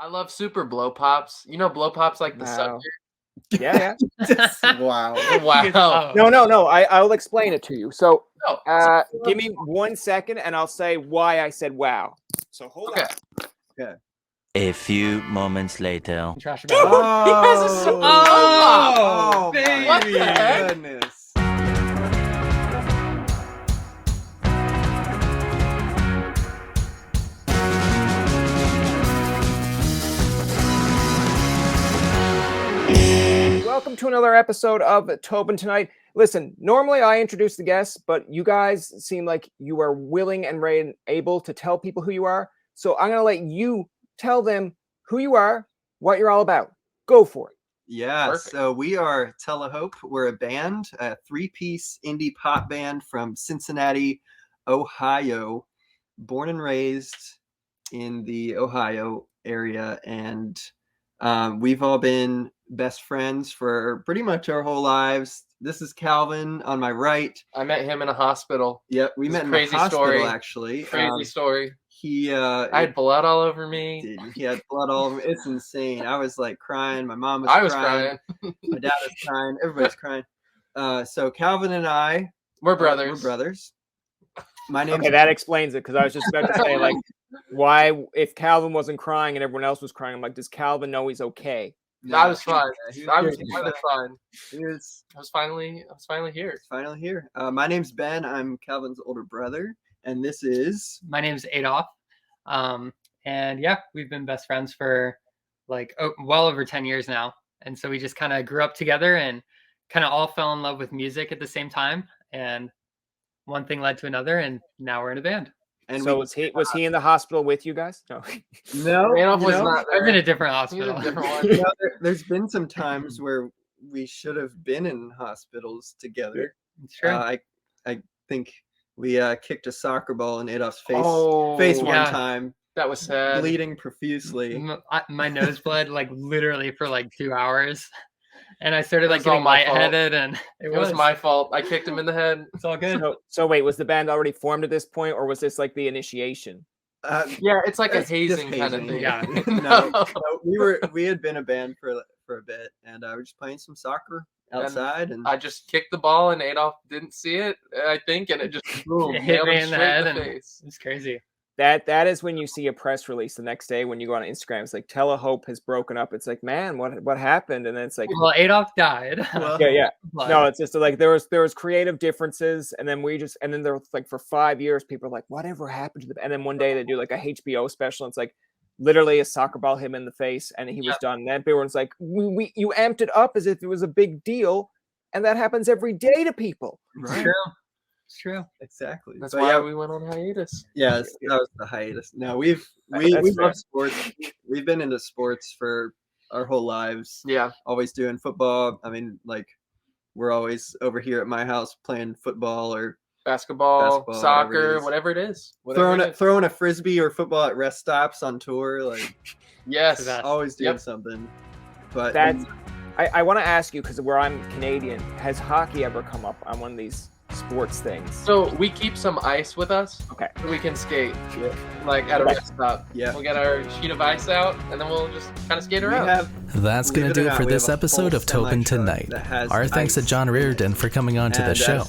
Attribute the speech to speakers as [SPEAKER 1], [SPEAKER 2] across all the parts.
[SPEAKER 1] I love super blow pops. You know, blow pops like the sucker.
[SPEAKER 2] Yeah.
[SPEAKER 3] Wow.
[SPEAKER 1] Wow.
[SPEAKER 2] No. I'll explain it to you. So,
[SPEAKER 1] No.
[SPEAKER 2] give me 1 second, and I'll say why I said wow. So hold on.
[SPEAKER 3] Okay.
[SPEAKER 4] A few moments later.
[SPEAKER 5] Trash
[SPEAKER 1] Dude, he has a super blow pop.
[SPEAKER 3] baby.
[SPEAKER 1] What the heck?
[SPEAKER 3] Goodness.
[SPEAKER 2] Welcome to another episode of Tobin Tonight. Listen, normally I introduce the guests, but you guys seem like you are willing and ready and able to tell people who you are. So I'm going to let you tell them who you are, what you're all about. Go for it.
[SPEAKER 3] Yeah,
[SPEAKER 1] Perfect.
[SPEAKER 3] so we are Telehope. We're a band, a three-piece indie pop band from Cincinnati, Ohio, born and raised in the Ohio area. And we've all been best friends for pretty much our whole lives. This is Calvin on my right.
[SPEAKER 1] I met him in a hospital.
[SPEAKER 3] Yep, we met in the
[SPEAKER 1] Crazy
[SPEAKER 3] hospital,
[SPEAKER 1] story.
[SPEAKER 3] actually.
[SPEAKER 1] Crazy story.
[SPEAKER 3] I
[SPEAKER 1] had blood all over me.
[SPEAKER 3] He had blood all over. It's insane. I was like crying. My mom was
[SPEAKER 1] I was
[SPEAKER 3] crying. My dad was crying. Everybody's crying. So Calvin and I,
[SPEAKER 1] We're brothers.
[SPEAKER 3] We're brothers. My name's
[SPEAKER 2] Okay, that explains it, because I was just about to say, like, why, if Calvin wasn't crying and everyone else was crying, I'm like, does Calvin know he's okay?
[SPEAKER 1] No, I was fine.
[SPEAKER 3] Yeah,
[SPEAKER 1] I was fine.
[SPEAKER 3] He was
[SPEAKER 1] I was finally here.
[SPEAKER 3] finally here. My name's Ben. I'm Calvin's older brother, and this is
[SPEAKER 5] My name's Adolph. And yeah, we've been best friends for like well over 10 years now. And so we just kind of grew up together and kind of all fell in love with music at the same time. And one thing led to another, and now we're in a band.
[SPEAKER 3] and
[SPEAKER 2] So was he in the hospital with you guys? No.
[SPEAKER 3] no.
[SPEAKER 1] Randolph
[SPEAKER 3] you
[SPEAKER 1] was
[SPEAKER 3] know,
[SPEAKER 1] not
[SPEAKER 5] I've been
[SPEAKER 1] there.
[SPEAKER 5] a different
[SPEAKER 1] He was
[SPEAKER 5] hospital.
[SPEAKER 1] a different one.
[SPEAKER 3] you know, there's been some times where we should have been in hospitals together.
[SPEAKER 5] It's true.
[SPEAKER 3] I think we kicked a soccer ball in Adolph's face
[SPEAKER 1] Oh,
[SPEAKER 3] one
[SPEAKER 5] yeah.
[SPEAKER 3] time,
[SPEAKER 1] That was sad.
[SPEAKER 3] bleeding profusely.
[SPEAKER 5] My nose bled like literally for like 2 hours. And I started
[SPEAKER 1] It
[SPEAKER 5] like
[SPEAKER 1] was all
[SPEAKER 5] getting
[SPEAKER 1] my fault.
[SPEAKER 5] lightheaded, and
[SPEAKER 1] It was my fault. I kicked him in the head.
[SPEAKER 5] It's all good.
[SPEAKER 2] So wait, was the band already formed at this point, or was this like the initiation?
[SPEAKER 1] Yeah, it's like a
[SPEAKER 3] It's just
[SPEAKER 1] hazing kind of thing.
[SPEAKER 5] Yeah.
[SPEAKER 3] No, we had been a band for a bit, and we were just playing some soccer outside, and
[SPEAKER 1] I just kicked the ball and Adolph didn't see it, I think, and it just boom,
[SPEAKER 5] It hit
[SPEAKER 1] nailed
[SPEAKER 5] me
[SPEAKER 1] him
[SPEAKER 5] in the
[SPEAKER 1] straight
[SPEAKER 5] head,
[SPEAKER 1] in
[SPEAKER 5] and
[SPEAKER 1] the face.
[SPEAKER 5] it's crazy.
[SPEAKER 2] That is when you see a press release the next day when you go on Instagram. It's like Telehope has broken up. It's like, man, what happened? And then it's like,
[SPEAKER 5] Well, Adolph died.
[SPEAKER 3] well,
[SPEAKER 2] yeah.
[SPEAKER 5] But
[SPEAKER 2] No, it's just like there was creative differences, and then there was like for 5 years, people are like, whatever happened to the? And then one day they do like a HBO special. And it's like literally a soccer ball hit him in the face, and he was done. And then everyone's like, you amped it up as if it was a big deal, and that happens every day to people.
[SPEAKER 5] it's
[SPEAKER 3] right,
[SPEAKER 5] true. It's true.
[SPEAKER 3] exactly.
[SPEAKER 1] That's
[SPEAKER 3] But
[SPEAKER 1] why
[SPEAKER 3] yeah,
[SPEAKER 1] we went on hiatus.
[SPEAKER 3] yeah, that was the hiatus. No, we
[SPEAKER 2] That's fair.
[SPEAKER 3] love sports. We've been into sports for our whole lives.
[SPEAKER 1] Yeah.
[SPEAKER 3] Always doing football. I mean, like, we're always over here at my house playing football or
[SPEAKER 1] Basketball,
[SPEAKER 3] Basketball,
[SPEAKER 1] soccer,
[SPEAKER 3] whatever it is.
[SPEAKER 1] whatever it is.
[SPEAKER 3] throwing a frisbee or football at rest stops on tour. Like,
[SPEAKER 1] Yes.
[SPEAKER 5] That's-
[SPEAKER 3] always doing
[SPEAKER 1] Yep.
[SPEAKER 3] something. But
[SPEAKER 2] That's I want to ask you, because where I'm Canadian, has hockey ever come up on one of these sports things?
[SPEAKER 1] So we keep some ice with us
[SPEAKER 2] Okay.
[SPEAKER 1] so we can skate,
[SPEAKER 3] Yeah.
[SPEAKER 1] like at a
[SPEAKER 2] Okay.
[SPEAKER 1] rest stop.
[SPEAKER 3] Yeah.
[SPEAKER 1] We'll get our sheet of ice out, and then we'll just kind of skate
[SPEAKER 3] we
[SPEAKER 1] around.
[SPEAKER 3] have
[SPEAKER 4] That's going to do it for this episode of Tobin Tonight. Our thanks to John Reardon for coming on to the show.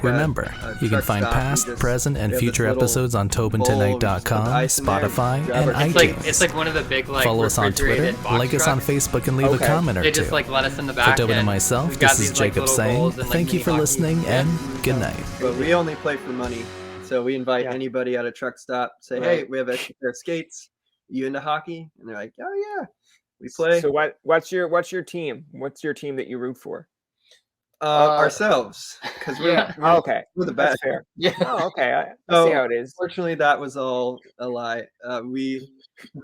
[SPEAKER 4] Remember, you can find past, present, and future episodes on TobinTonight.com, Spotify, and iTunes.
[SPEAKER 5] It's like one of the big like
[SPEAKER 4] Follow us on Twitter,
[SPEAKER 5] refrigerated box
[SPEAKER 4] like us on
[SPEAKER 5] trucks.
[SPEAKER 4] Facebook, and leave
[SPEAKER 2] Okay.
[SPEAKER 4] a comment or
[SPEAKER 5] They
[SPEAKER 4] two.
[SPEAKER 5] just like let us in the
[SPEAKER 4] For
[SPEAKER 5] back.
[SPEAKER 4] Tobin and
[SPEAKER 5] and
[SPEAKER 4] myself,
[SPEAKER 5] we've got
[SPEAKER 4] this is
[SPEAKER 5] these, like,
[SPEAKER 4] Jacob
[SPEAKER 5] little
[SPEAKER 4] saying
[SPEAKER 5] bowls and, like,
[SPEAKER 4] thank you
[SPEAKER 5] mini
[SPEAKER 4] for
[SPEAKER 5] hockey.
[SPEAKER 4] listening and good night.
[SPEAKER 3] But we only play for money. So we invite
[SPEAKER 2] Yeah.
[SPEAKER 3] anybody at a truck stop, say,
[SPEAKER 1] Right.
[SPEAKER 3] hey, we have a pair of skates. You into hockey? And they're like, oh yeah, we play.
[SPEAKER 2] So what's your team? What's your team that you root for?
[SPEAKER 3] Ourselves, because
[SPEAKER 1] Yeah.
[SPEAKER 2] Oh, okay,
[SPEAKER 3] we're the best.
[SPEAKER 2] that's fair.
[SPEAKER 1] Yeah.
[SPEAKER 2] Oh, okay, I
[SPEAKER 3] So-
[SPEAKER 2] see how it is.
[SPEAKER 3] Fortunately, that was all a lie. We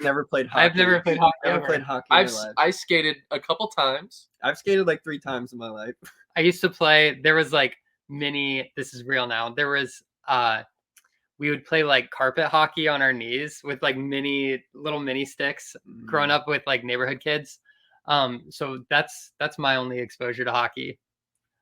[SPEAKER 3] never played hockey.
[SPEAKER 5] I've never played hockey
[SPEAKER 3] Never
[SPEAKER 5] ever.
[SPEAKER 3] played hockey in my life.
[SPEAKER 1] I skated a couple times.
[SPEAKER 3] I've skated like 3 times in my life.
[SPEAKER 5] I used to play. There was like this is real now. There was we would play like carpet hockey on our knees with like little mini sticks growing up with like neighborhood kids. So that's my only exposure to hockey.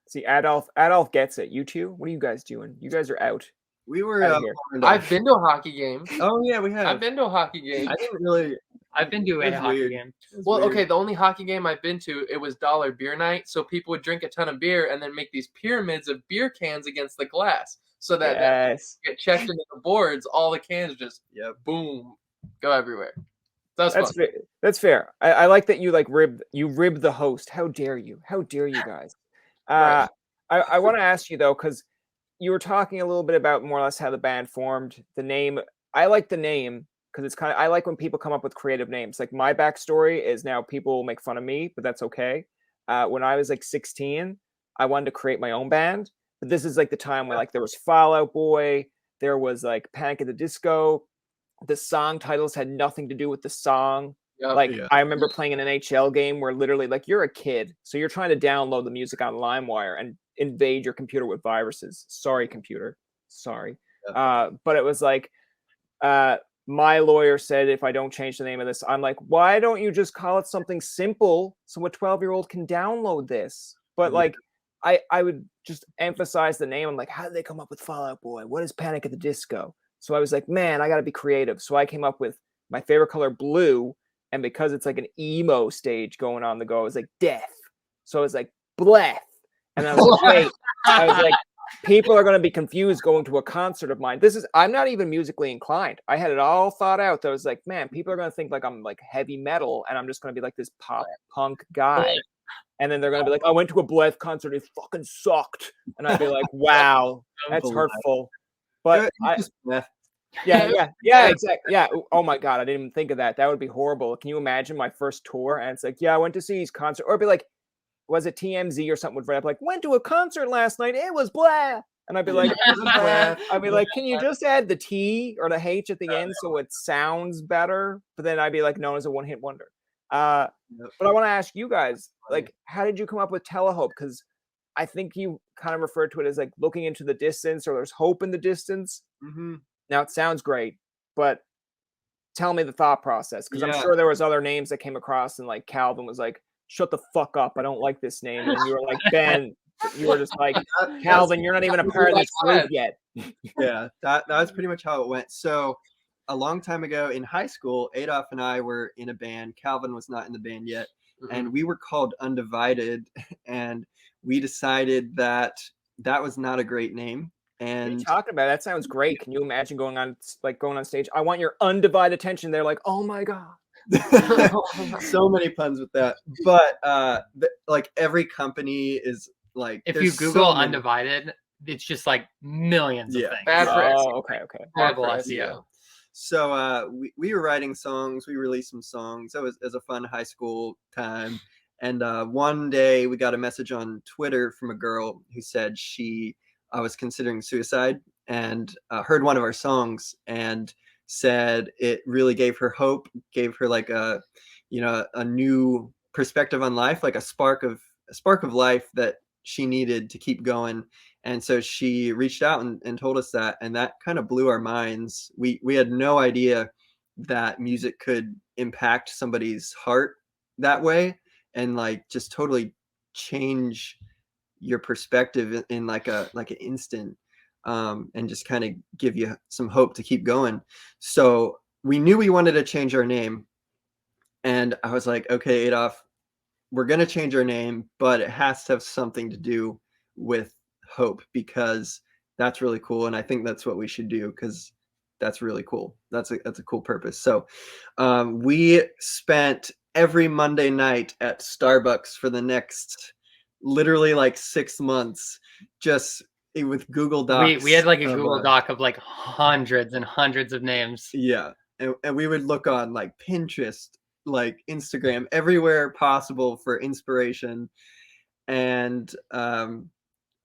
[SPEAKER 2] See, Adolph gets it. You two, what are you guys doing? You guys are out.
[SPEAKER 3] We were.
[SPEAKER 2] Out of here.
[SPEAKER 3] warned off.
[SPEAKER 1] I've been to a hockey game.
[SPEAKER 3] Oh yeah, we have.
[SPEAKER 1] I've been to a hockey game.
[SPEAKER 3] I didn't really.
[SPEAKER 5] I've been to a hockey game.
[SPEAKER 1] Well, okay, the only hockey game I've been to, it was dollar beer night. So people would drink a ton of beer and then make these pyramids of beer cans against the glass. So that get checked into the boards, all the cans just boom, go everywhere. That's
[SPEAKER 2] fair. That's fair. I like that you like rib the host. How dare you? How dare you guys?
[SPEAKER 1] Right.
[SPEAKER 2] I want to ask you though, because you were talking a little bit about more or less how the band formed. The name, I like the name because it's kind of, I like when people come up with creative names. Like my backstory is now people make fun of me, but that's okay. When I was like 16, I wanted to create my own band. But this is like the time when like there was Fall Out Boy, there was like Panic at the Disco. The song titles had nothing to do with the song. I remember playing an NHL game where literally like you're a kid, so you're trying to download the music on LimeWire and invade your computer with viruses. Sorry, computer. Sorry. But it was like my lawyer said if I don't change the name of this, I'm like, why don't you just call it something simple so a 12-year-old can download this? But like I would just emphasize the name. I'm like, how did they come up with Fall Out Boy? What is Panic at the Disco? So I was like, man, I got to be creative. So I came up with my favorite color, blue. And because it's like an emo stage going on the go, I was like, death. So I was like, bleth. And I was like, wait. I was like, people are going to be confused going to a concert of mine. I'm not even musically inclined. I had it all thought out. I was like, man, people are going to think like I'm like heavy metal. And I'm just going to be like this pop punk guy. And then they're going to be like, I went to a Bleth concert. It fucking sucked. And I'd be like, wow, that's hurtful. But yeah, exactly. Yeah. Oh my God, I didn't even think of that. That would be horrible. Can you imagine my first tour? And it's like, yeah, I went to see his concert. Or it'd be like, was it TMZ or something would write up like, went to a concert last night. It was blah. And I'd be like, I'd be like, can you just add the T or the H at the end so it sounds better? But then I'd be like known as a one-hit wonder. But I want to ask you guys, like, how did you come up with Telehope? Because I think you kind of referred to it as like looking into the distance, or there's hope in the distance.
[SPEAKER 3] Mm-hmm.
[SPEAKER 2] Now it sounds great, but tell me the thought process, because I'm sure there was other names that came across, and like Calvin was like, "Shut the fuck up! I don't like this name." And you were like, "Ben," you were just like, "Calvin, you're not even a part of this group yet."
[SPEAKER 3] Yeah, that was pretty much how it went. So a long time ago in high school, Adolph and I were in a band. Calvin was not in the band yet, and we were called Undivided, and we decided that was not a great name. And
[SPEAKER 2] what are you talking about? That sounds great. Can you imagine going on stage? I want your undivided attention. They're like, oh my God.
[SPEAKER 3] So many puns with that. But like every company is like,
[SPEAKER 5] if you Google Undivided, it's just like millions of things.
[SPEAKER 1] Bad for SEO.
[SPEAKER 2] Okay.
[SPEAKER 5] Horrible SEO.
[SPEAKER 3] So we were writing songs. We released some songs. It was a fun high school time. And one day we got a message on Twitter from a girl who said I was considering suicide, and heard one of our songs and said it really gave her hope, gave her like a new perspective on life, like a spark of life that she needed to keep going. And so she reached out and told us that, and that kind of blew our minds. We had no idea that music could impact somebody's heart that way, and like just totally change your perspective in like an instant, and just kind of give you some hope to keep going. So we knew we wanted to change our name, and I was like, okay, Adolph, we're going to change our name, but it has to have something to do with hope, because that's really cool. And I think that's what we should do, because that's really cool. That's a cool purpose. So we spent every Monday night at Starbucks for the next literally like 6 months, just with Google Docs.
[SPEAKER 5] We had like a Google Doc of like hundreds and hundreds of names.
[SPEAKER 3] Yeah. And we would look on like Pinterest, like Instagram, everywhere possible for inspiration. And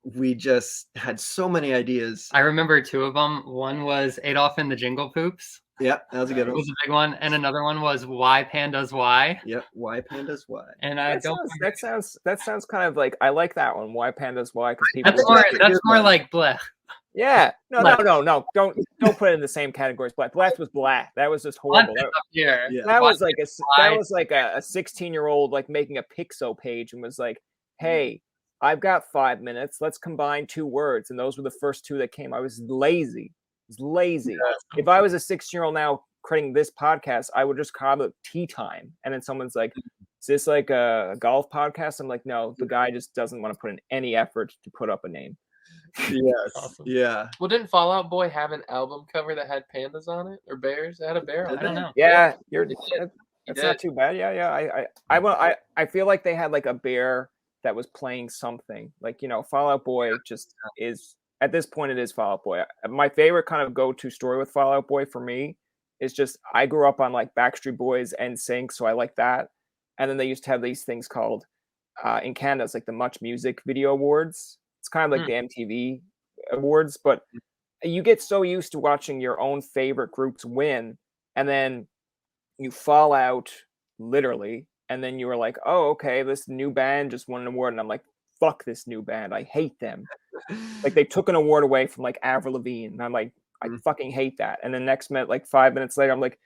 [SPEAKER 3] we just had so many ideas.
[SPEAKER 5] I remember 2 of them. One was Adolph and the Jingle Poops.
[SPEAKER 3] Yep, that was a good one.
[SPEAKER 5] It was a big one. And another one was Why Pandas Why.
[SPEAKER 3] Yep, Why Pandas Why.
[SPEAKER 5] And
[SPEAKER 2] that sounds kind of like, I like that one. Why Pandas Why? Because people
[SPEAKER 5] that's more like bleh.
[SPEAKER 2] Yeah. No. Don't put it in the same category as Bleth. Bleth was blah. That was just horrible. That was like a 16-year-old like making a Pixo page and was like, hey, I've got 5 minutes. Let's combine 2 words. And those were the first 2 that came. I was lazy. If I was a 16-year-old now creating this podcast, I would just call it Tea Time. And then someone's like, is this like a golf podcast? I'm like, no, the guy just doesn't want to put in any effort to put up a name.
[SPEAKER 3] Yes.
[SPEAKER 5] Awesome.
[SPEAKER 3] Yeah.
[SPEAKER 1] Well, didn't Fall Out Boy have an album cover that had pandas on it or bears? It had a bear on it.
[SPEAKER 5] I don't know.
[SPEAKER 2] Yeah,
[SPEAKER 1] That's
[SPEAKER 2] not too bad. Yeah. I feel like they had like a bear that was playing something. Like, you know, Fall Out Boy just is, at this point, it is Fall Out Boy. My favorite kind of go-to story with Fall Out Boy for me is just, I grew up on like Backstreet Boys and NSYNC, so I like that. And then they used to have these things called, in Canada, it's like the Much Music Video Awards. It's kind of like the MTV Awards, but you get so used to watching your own favorite groups win, and then you fall out, literally, and then you were like, oh, okay, this new band just won an award, and I'm like, fuck this new band, I hate them. Like, they took an award away from like Avril Lavigne, and I'm like, I fucking hate that. And then next minute, like 5 minutes later, I'm like,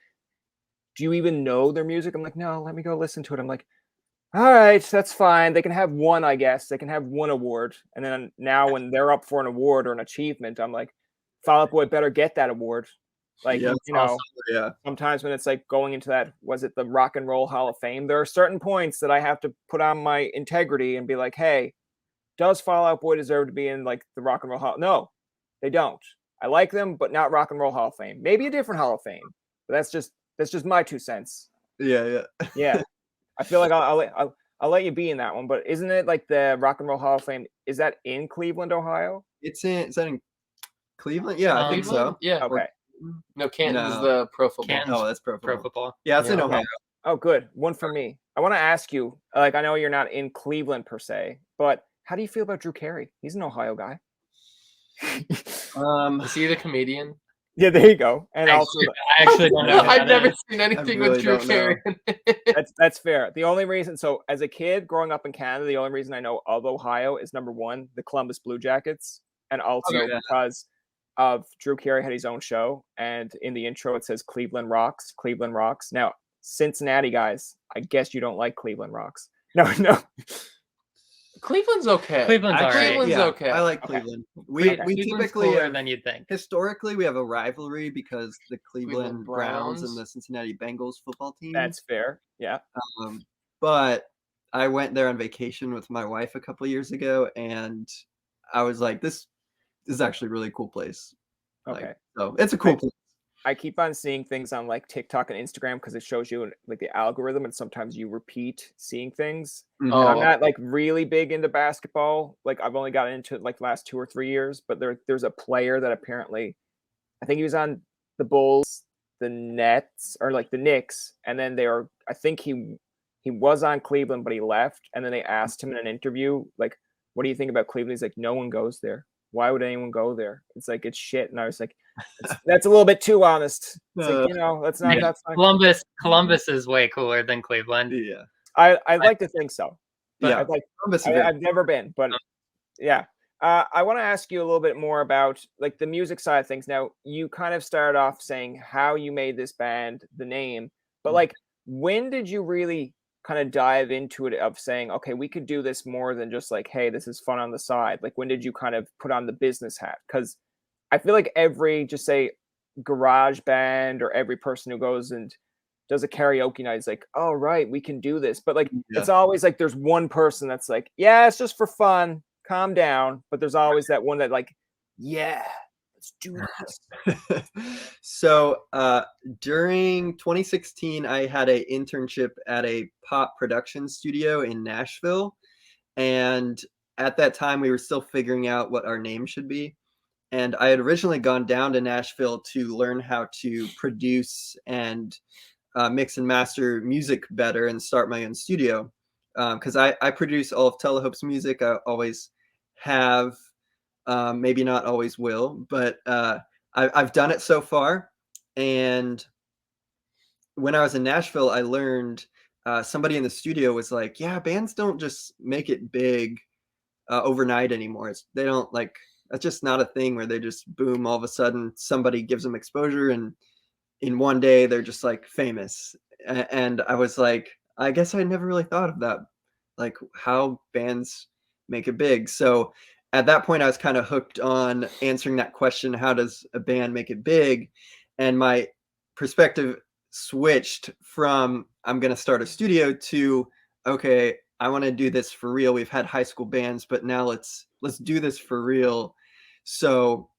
[SPEAKER 2] do you even know their music? I'm like, no, let me go listen to it. I'm like, all right, that's fine. They can have one, I guess. They can have one award. And then now when they're up for an award or an achievement, I'm like, Fall Out Boy better get that award. Like, you know, sometimes when it's like going into that, was it the Rock and Roll Hall of Fame? There are certain points that I have to put on my integrity and be like, hey, does Fall Out Boy deserve to be in like the Rock and Roll Hall? No, they don't. I like them, but not Rock and Roll Hall of Fame. Maybe a different Hall of Fame. But that's just my 2 cents.
[SPEAKER 3] Yeah.
[SPEAKER 2] I feel like I'll let you be in that one, but isn't it like the Rock and Roll Hall of Fame? Is that in Cleveland, Ohio?
[SPEAKER 3] Is that in Cleveland? Yeah, I think so.
[SPEAKER 1] Yeah.
[SPEAKER 2] Okay.
[SPEAKER 1] No, Canton is the pro football.
[SPEAKER 5] Canton.
[SPEAKER 3] Oh, that's pro
[SPEAKER 5] Pro
[SPEAKER 3] football.
[SPEAKER 5] football.
[SPEAKER 3] Yeah, it's in Ohio.
[SPEAKER 2] Oh, good. One for me. I want to ask you, like, I know you're not in Cleveland per se, but how do you feel about Drew Carey? He's an Ohio guy.
[SPEAKER 1] Is he the comedian?
[SPEAKER 2] Yeah, there you go. And
[SPEAKER 5] I actually don't know.
[SPEAKER 1] I've never seen anything with Drew Carey.
[SPEAKER 2] That's fair. The only reason, so as a kid growing up in Canada, the only reason I know of Ohio is number one, the Columbus Blue Jackets, and also because of Drew Carey had his own show, and in the intro it says Cleveland Rocks, Cleveland Rocks. Now, Cincinnati guys, I guess you don't like Cleveland Rocks. No.
[SPEAKER 1] Cleveland's okay.
[SPEAKER 5] Cleveland's all right.
[SPEAKER 1] Cleveland's okay.
[SPEAKER 3] I like Cleveland. We typically
[SPEAKER 5] cooler than you'd think.
[SPEAKER 3] Historically, we have a rivalry because the Cleveland Browns and the Cincinnati Bengals football team.
[SPEAKER 2] That's fair. Yeah.
[SPEAKER 3] But I went there on vacation with my wife a couple years ago, and I was like, this is actually a really cool place.
[SPEAKER 2] Okay.
[SPEAKER 3] So it's a cool place.
[SPEAKER 2] I keep on seeing things on like TikTok and Instagram because it shows you like the algorithm, and sometimes you repeat seeing things. And I'm not like really big into basketball. Like I've only gotten into it like the last 2 or 3 years, but there's a player that apparently, I think he was on the Bulls, the Nets, or like the Knicks, and then I think he was on Cleveland, but he left, and then they asked him in an interview, like, what do you think about Cleveland? He's like, no one goes there. Why would anyone go there? It's like, it's shit. And I was like, that's a little bit too honest. It's like, you know, that's not.
[SPEAKER 5] Columbus is way cooler than Cleveland.
[SPEAKER 3] Yeah,
[SPEAKER 2] I'd like to think so.
[SPEAKER 3] Yeah,
[SPEAKER 2] I've never been, but yeah. I want to ask you a little bit more about like the music side of things. Now, you kind of started off saying how you made this band, the name, but like, when did you really kind of dive into it of saying, okay, we could do this more than just like, hey, this is fun on the side? Like, when did you kind of put on the business hat? Because I feel like every, just say, garage band or every person who goes and does a karaoke night is like, oh, right, we can do this. But like, it's always like there's one person that's like, yeah, it's just for fun, calm down. But there's always that one that like, yeah, let's do this.
[SPEAKER 3] So during 2016, I had an internship at a pop production studio in Nashville. And at that time, we were still figuring out what our name should be. And I had originally gone down to Nashville to learn how to produce and mix and master music better and start my own studio. Because I produce all of Telehope's music. I always have. Maybe not always will, but I've done it so far. And when I was in Nashville, I learned somebody in the studio was like, yeah, bands don't just make it big overnight anymore. They don't like, that's just not a thing where they just boom, all of a sudden somebody gives them exposure and in one day they're just like famous. And I was like, I guess I never really thought of that, like how bands make it big. So at that point, I was kind of hooked on answering that question, how does a band make it big? And my perspective switched from I'm going to start a studio to, okay, I want to do this for real. We've had high school bands, but now let's do this for real. So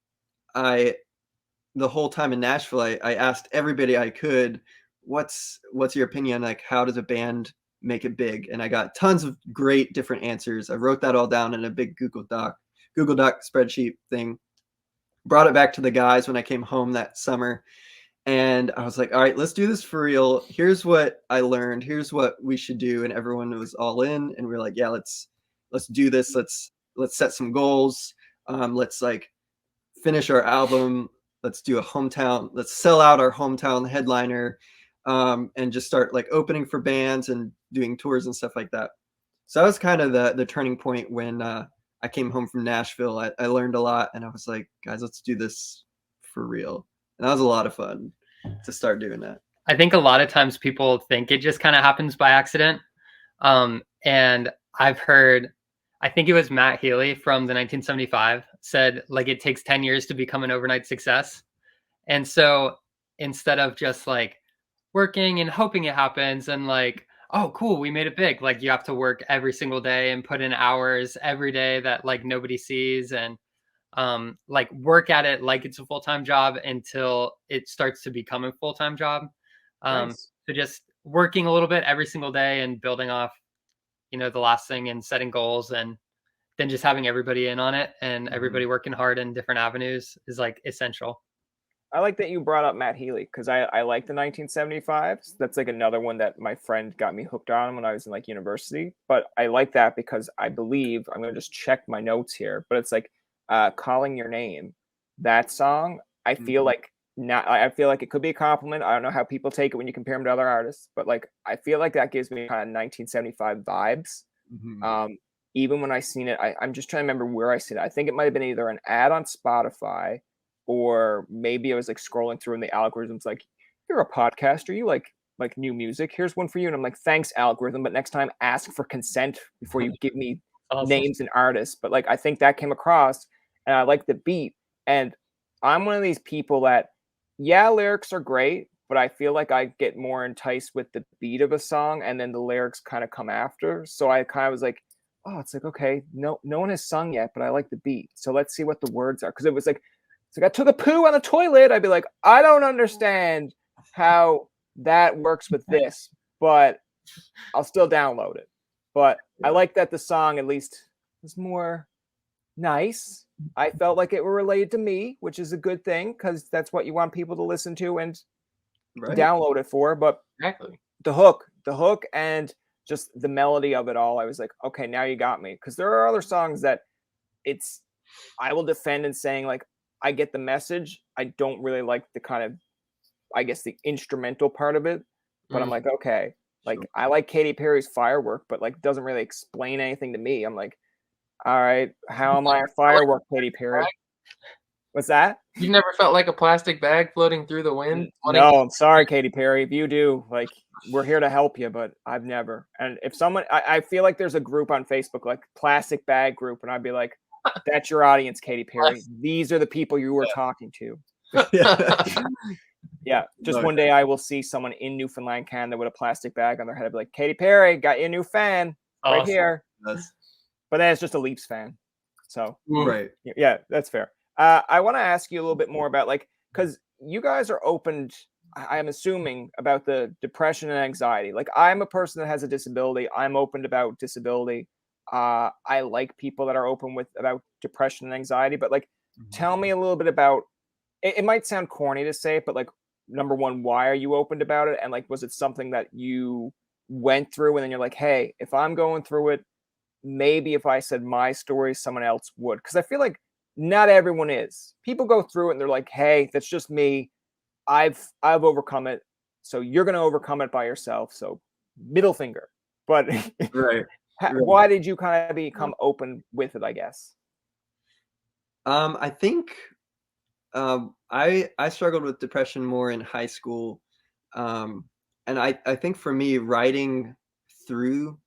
[SPEAKER 3] the whole time in Nashville, I asked everybody I could, what's your opinion? Like, how does a band make it big? And I got tons of great different answers. I wrote that all down in a big Google Doc spreadsheet thing, brought it back to the guys when I came home that summer. And I was like, all right, let's do this for real. Here's what I learned. Here's what we should do. And everyone was all in. And we were like, yeah, let's do this. Let's set some goals. Let's like finish our album. Let's do a hometown. Let's sell out our hometown headliner, and just start like opening for bands and doing tours and stuff like that. So that was kind of the turning point when I came home from Nashville. I learned a lot, and I was like, guys, let's do this for real. And that was a lot of fun to start doing that.
[SPEAKER 5] I think a lot of times people think it just kind of happens by accident. And I've heard, I think it was Matt Healy from the 1975 said, like, it takes 10 years to become an overnight success. And so instead of just like working and hoping it happens and like, oh, cool, we made it big. Like, you have to work every single day and put in hours every day that like nobody sees, and like work at it like it's a full-time job until it starts to become a full-time job.
[SPEAKER 2] Nice.
[SPEAKER 5] So just working a little bit every single day and building off, the last thing, and setting goals, and then just having everybody in on it and everybody working hard in different avenues is like essential.
[SPEAKER 2] I like that you brought up Matt Healy, because I like the 1975s. That's like another one that my friend got me hooked on when I was in like university. But I like that because I believe, I'm going to just check my notes here, but it's like Calling Your Name. That song, I feel like I feel like it could be a compliment. I don't know how people take it when you compare them to other artists, but like I feel like that gives me kind of 1975 vibes. Even when I seen it, I'm just trying to remember where I seen it. I think it might have been either an ad on Spotify, or maybe I was like scrolling through and the algorithm's like, you're a podcaster, you like new music, here's one for you. And I'm like, thanks, algorithm, but next time ask for consent before you give me names and artists. But like, I think that came across, and I like the beat. And I'm one of these people that, yeah, lyrics are great, but I feel like I get more enticed with the beat of a song, and then the lyrics kind of come after. So I kind of was like, oh, it's like, okay, no one has sung yet, but I like the beat. So let's see what the words are. Because it was like, it's like I took a poo on the toilet. I'd be like, I don't understand how that works with this, but I'll still download it. But I like that the song at least was more nice. I felt like it were related to me, which is a good thing, because that's what you want people to listen to and download it for. But
[SPEAKER 1] exactly,
[SPEAKER 2] the hook and just the melody of it all, I was like, okay, now you got me. Because there are other songs that I will defend in saying like, I get the message. I don't really like the kind of, I guess, the instrumental part of it. But I'm like, okay, like I like Katy Perry's Firework, but like doesn't really explain anything to me. I'm like, all right, how am I a firework, Katy Perry? What's that?
[SPEAKER 1] You never felt like a plastic bag floating through the wind?
[SPEAKER 2] No, I'm sorry, Katy Perry. If you do, like, we're here to help you, but I've never. And if someone, I feel like there's a group on Facebook, like Plastic Bag Group, and I'd be like, that's your audience, Katy Perry. These are the people you were talking to. Yeah. Just one day I will see someone in Newfoundland, Canada with a plastic bag on their head. I'd be like, Katy Perry, got you a new fan right here. But then it's just a Leafs fan. So, yeah, that's fair. I want to ask you a little bit more about, like, because you guys are open, I'm assuming, about the depression and anxiety. Like, I'm a person that has a disability. I'm open about disability. I like people that are open about depression and anxiety, but like, tell me a little bit about, it might sound corny to say it, but like, number one, why are you open about it? And like, was it something that you went through and then you're like, hey, if I'm going through it, maybe if I said my story, someone else would? Because I feel like not everyone is. People go through it and they're like, hey, that's just me. I've overcome it. So you're going to overcome it by yourself. So middle finger. But why did you kind of become open with it, I guess?
[SPEAKER 3] I think I struggled with depression more in high school. And I think for me, writing through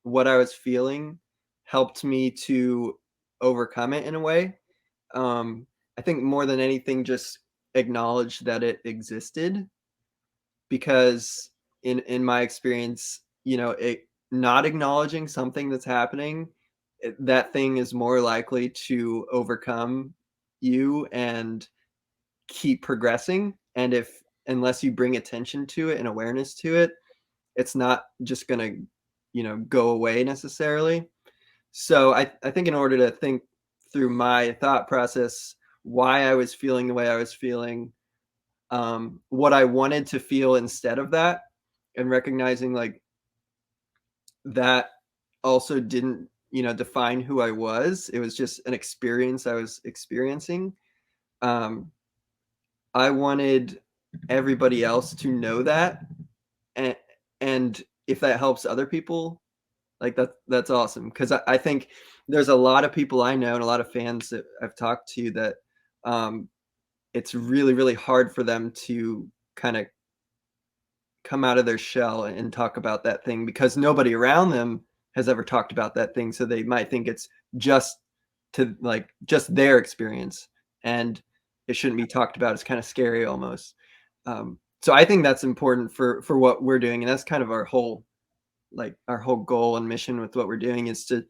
[SPEAKER 3] what I was feeling helped me to overcome it in a way. I think more than anything, just acknowledge that it existed because in my experience, not acknowledging something that's happening, that thing is more likely to overcome you and keep progressing. And unless you bring attention to it and awareness to it, it's not just gonna go away necessarily. So I think in order to think through my thought process, why I was feeling the way I was feeling, what I wanted to feel instead of that, and recognizing like that also didn't define who I was. It was just an experience I was experiencing. I wanted everybody else to know that, and if that helps other people, like that's awesome. Because I think there's a lot of people I know and a lot of fans that I've talked to that it's really, really hard for them to kind of come out of their shell and talk about that thing, because nobody around them has ever talked about that thing. So they might think it's just their experience, and it shouldn't be talked about. It's kind of scary almost. So I think that's important for what we're doing. And that's kind of our whole goal and mission with what we're doing, is to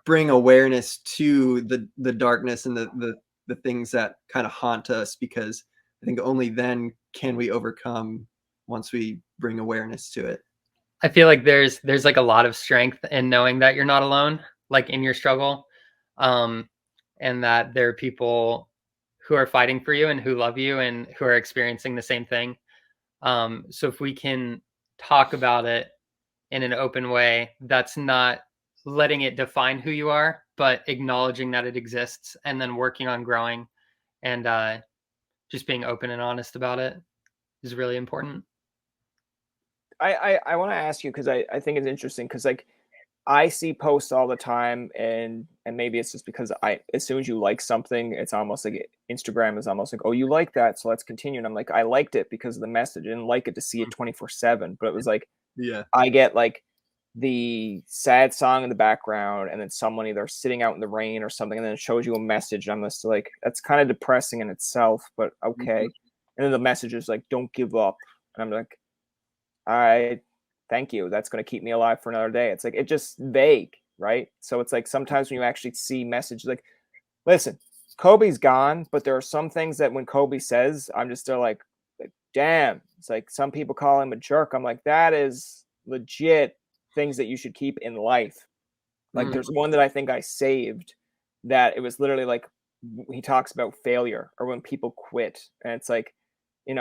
[SPEAKER 3] bring awareness to the darkness and the things that kind of haunt us, because I think only then can we overcome, once we bring awareness to it.
[SPEAKER 5] I feel like there's like a lot of strength in knowing that you're not alone, like in your struggle, and that there are people who are fighting for you and who love you and who are experiencing the same thing. So if we can talk about it in an open way, that's not letting it define who you are, but acknowledging that it exists and then working on growing, and just being open and honest about it is really important.
[SPEAKER 2] I want to ask you, because I think it's interesting, because like I see posts all the time, and maybe it's just because as soon as you like something, it's almost like Instagram is almost like, oh, you like that, so let's continue. And I'm like, I liked it because of the message. I didn't like it to see it 24/7, but it was like,
[SPEAKER 3] yeah,
[SPEAKER 2] I get like the sad song in the background, and then someone either sitting out in the rain or something, and then it shows you a message. I'm just like, that's kind of depressing in itself, but okay. And then the message is like, don't give up. And I'm like, all right, thank you. That's going to keep me alive for another day. It's like, it's just vague, right? So it's like sometimes when you actually see messages like, listen, Kobe's gone, but there are some things that when Kobe says, I'm just still like, damn. It's like some people call him a jerk. I'm like, that is legit things that you should keep in life. Like there's one that I think I saved that it was literally like, he talks about failure, or when people quit, and it's like, you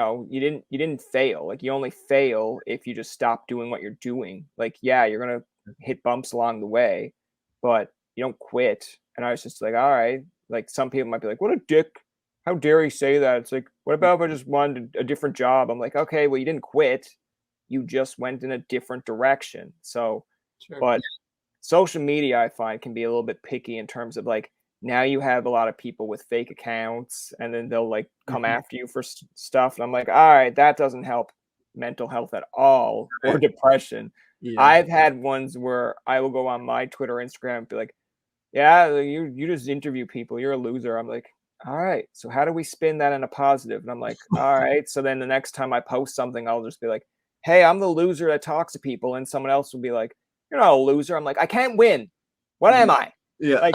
[SPEAKER 2] didn't fail. Like you only fail if you just stop doing what you're doing. Like, yeah, you're going to hit bumps along the way, but you don't quit. And I was just like, all right. Like some people might be like, what a dick. How dare he say that? It's like, what about if I just wanted a different job? I'm like, okay, well, you didn't quit. You just went in a different direction. So, sure. But social media, I find, can be a little bit picky in terms of like, now you have a lot of people with fake accounts, and then they'll like come after you for stuff. And I'm like, all right, that doesn't help mental health at all, or depression. Yeah. I've had ones where I will go on my Twitter, Instagram, and be like, yeah, you just interview people. You're a loser. I'm like, all right, so how do we spin that in a positive? And I'm like, all right. So then the next time I post something, I'll just be like, hey, I'm the loser that talks to people. And someone else will be like, you're not a loser. I'm like, I can't win. What am I?
[SPEAKER 3] Yeah.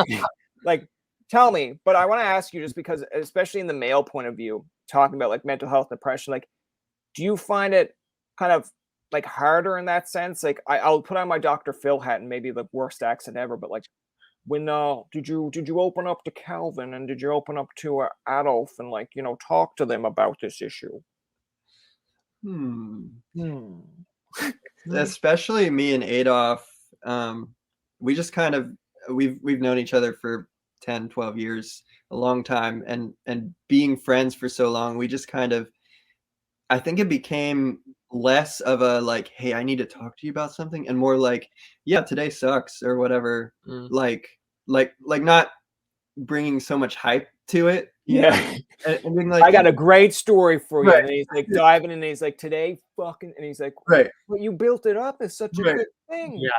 [SPEAKER 2] Like, tell me. But I want to ask you, just because, especially in the male point of view, talking about like mental health, depression, like, do you find it kind of like harder in that sense? Like I'll put on my Dr. Phil hat, and maybe the worst accent ever, but like, when did you open up to Calvin, and did you open up to Adolph, and like, talk to them about this issue?
[SPEAKER 3] Especially me and Adolph, we just kind of we've known each other for 10, 12 years, a long time, and being friends for so long, we just kind of, I think it became less of a like, hey, I need to talk to you about something, and more like, yeah, today sucks, or whatever. Like not bringing so much hype to it.
[SPEAKER 2] Yeah.
[SPEAKER 3] And being like,
[SPEAKER 2] I got a great story for you.
[SPEAKER 3] Right.
[SPEAKER 2] And he's like diving in, and he's like, today fucking, and he's like,
[SPEAKER 3] right.
[SPEAKER 2] Well, you built it up as such a good thing.
[SPEAKER 5] Yeah.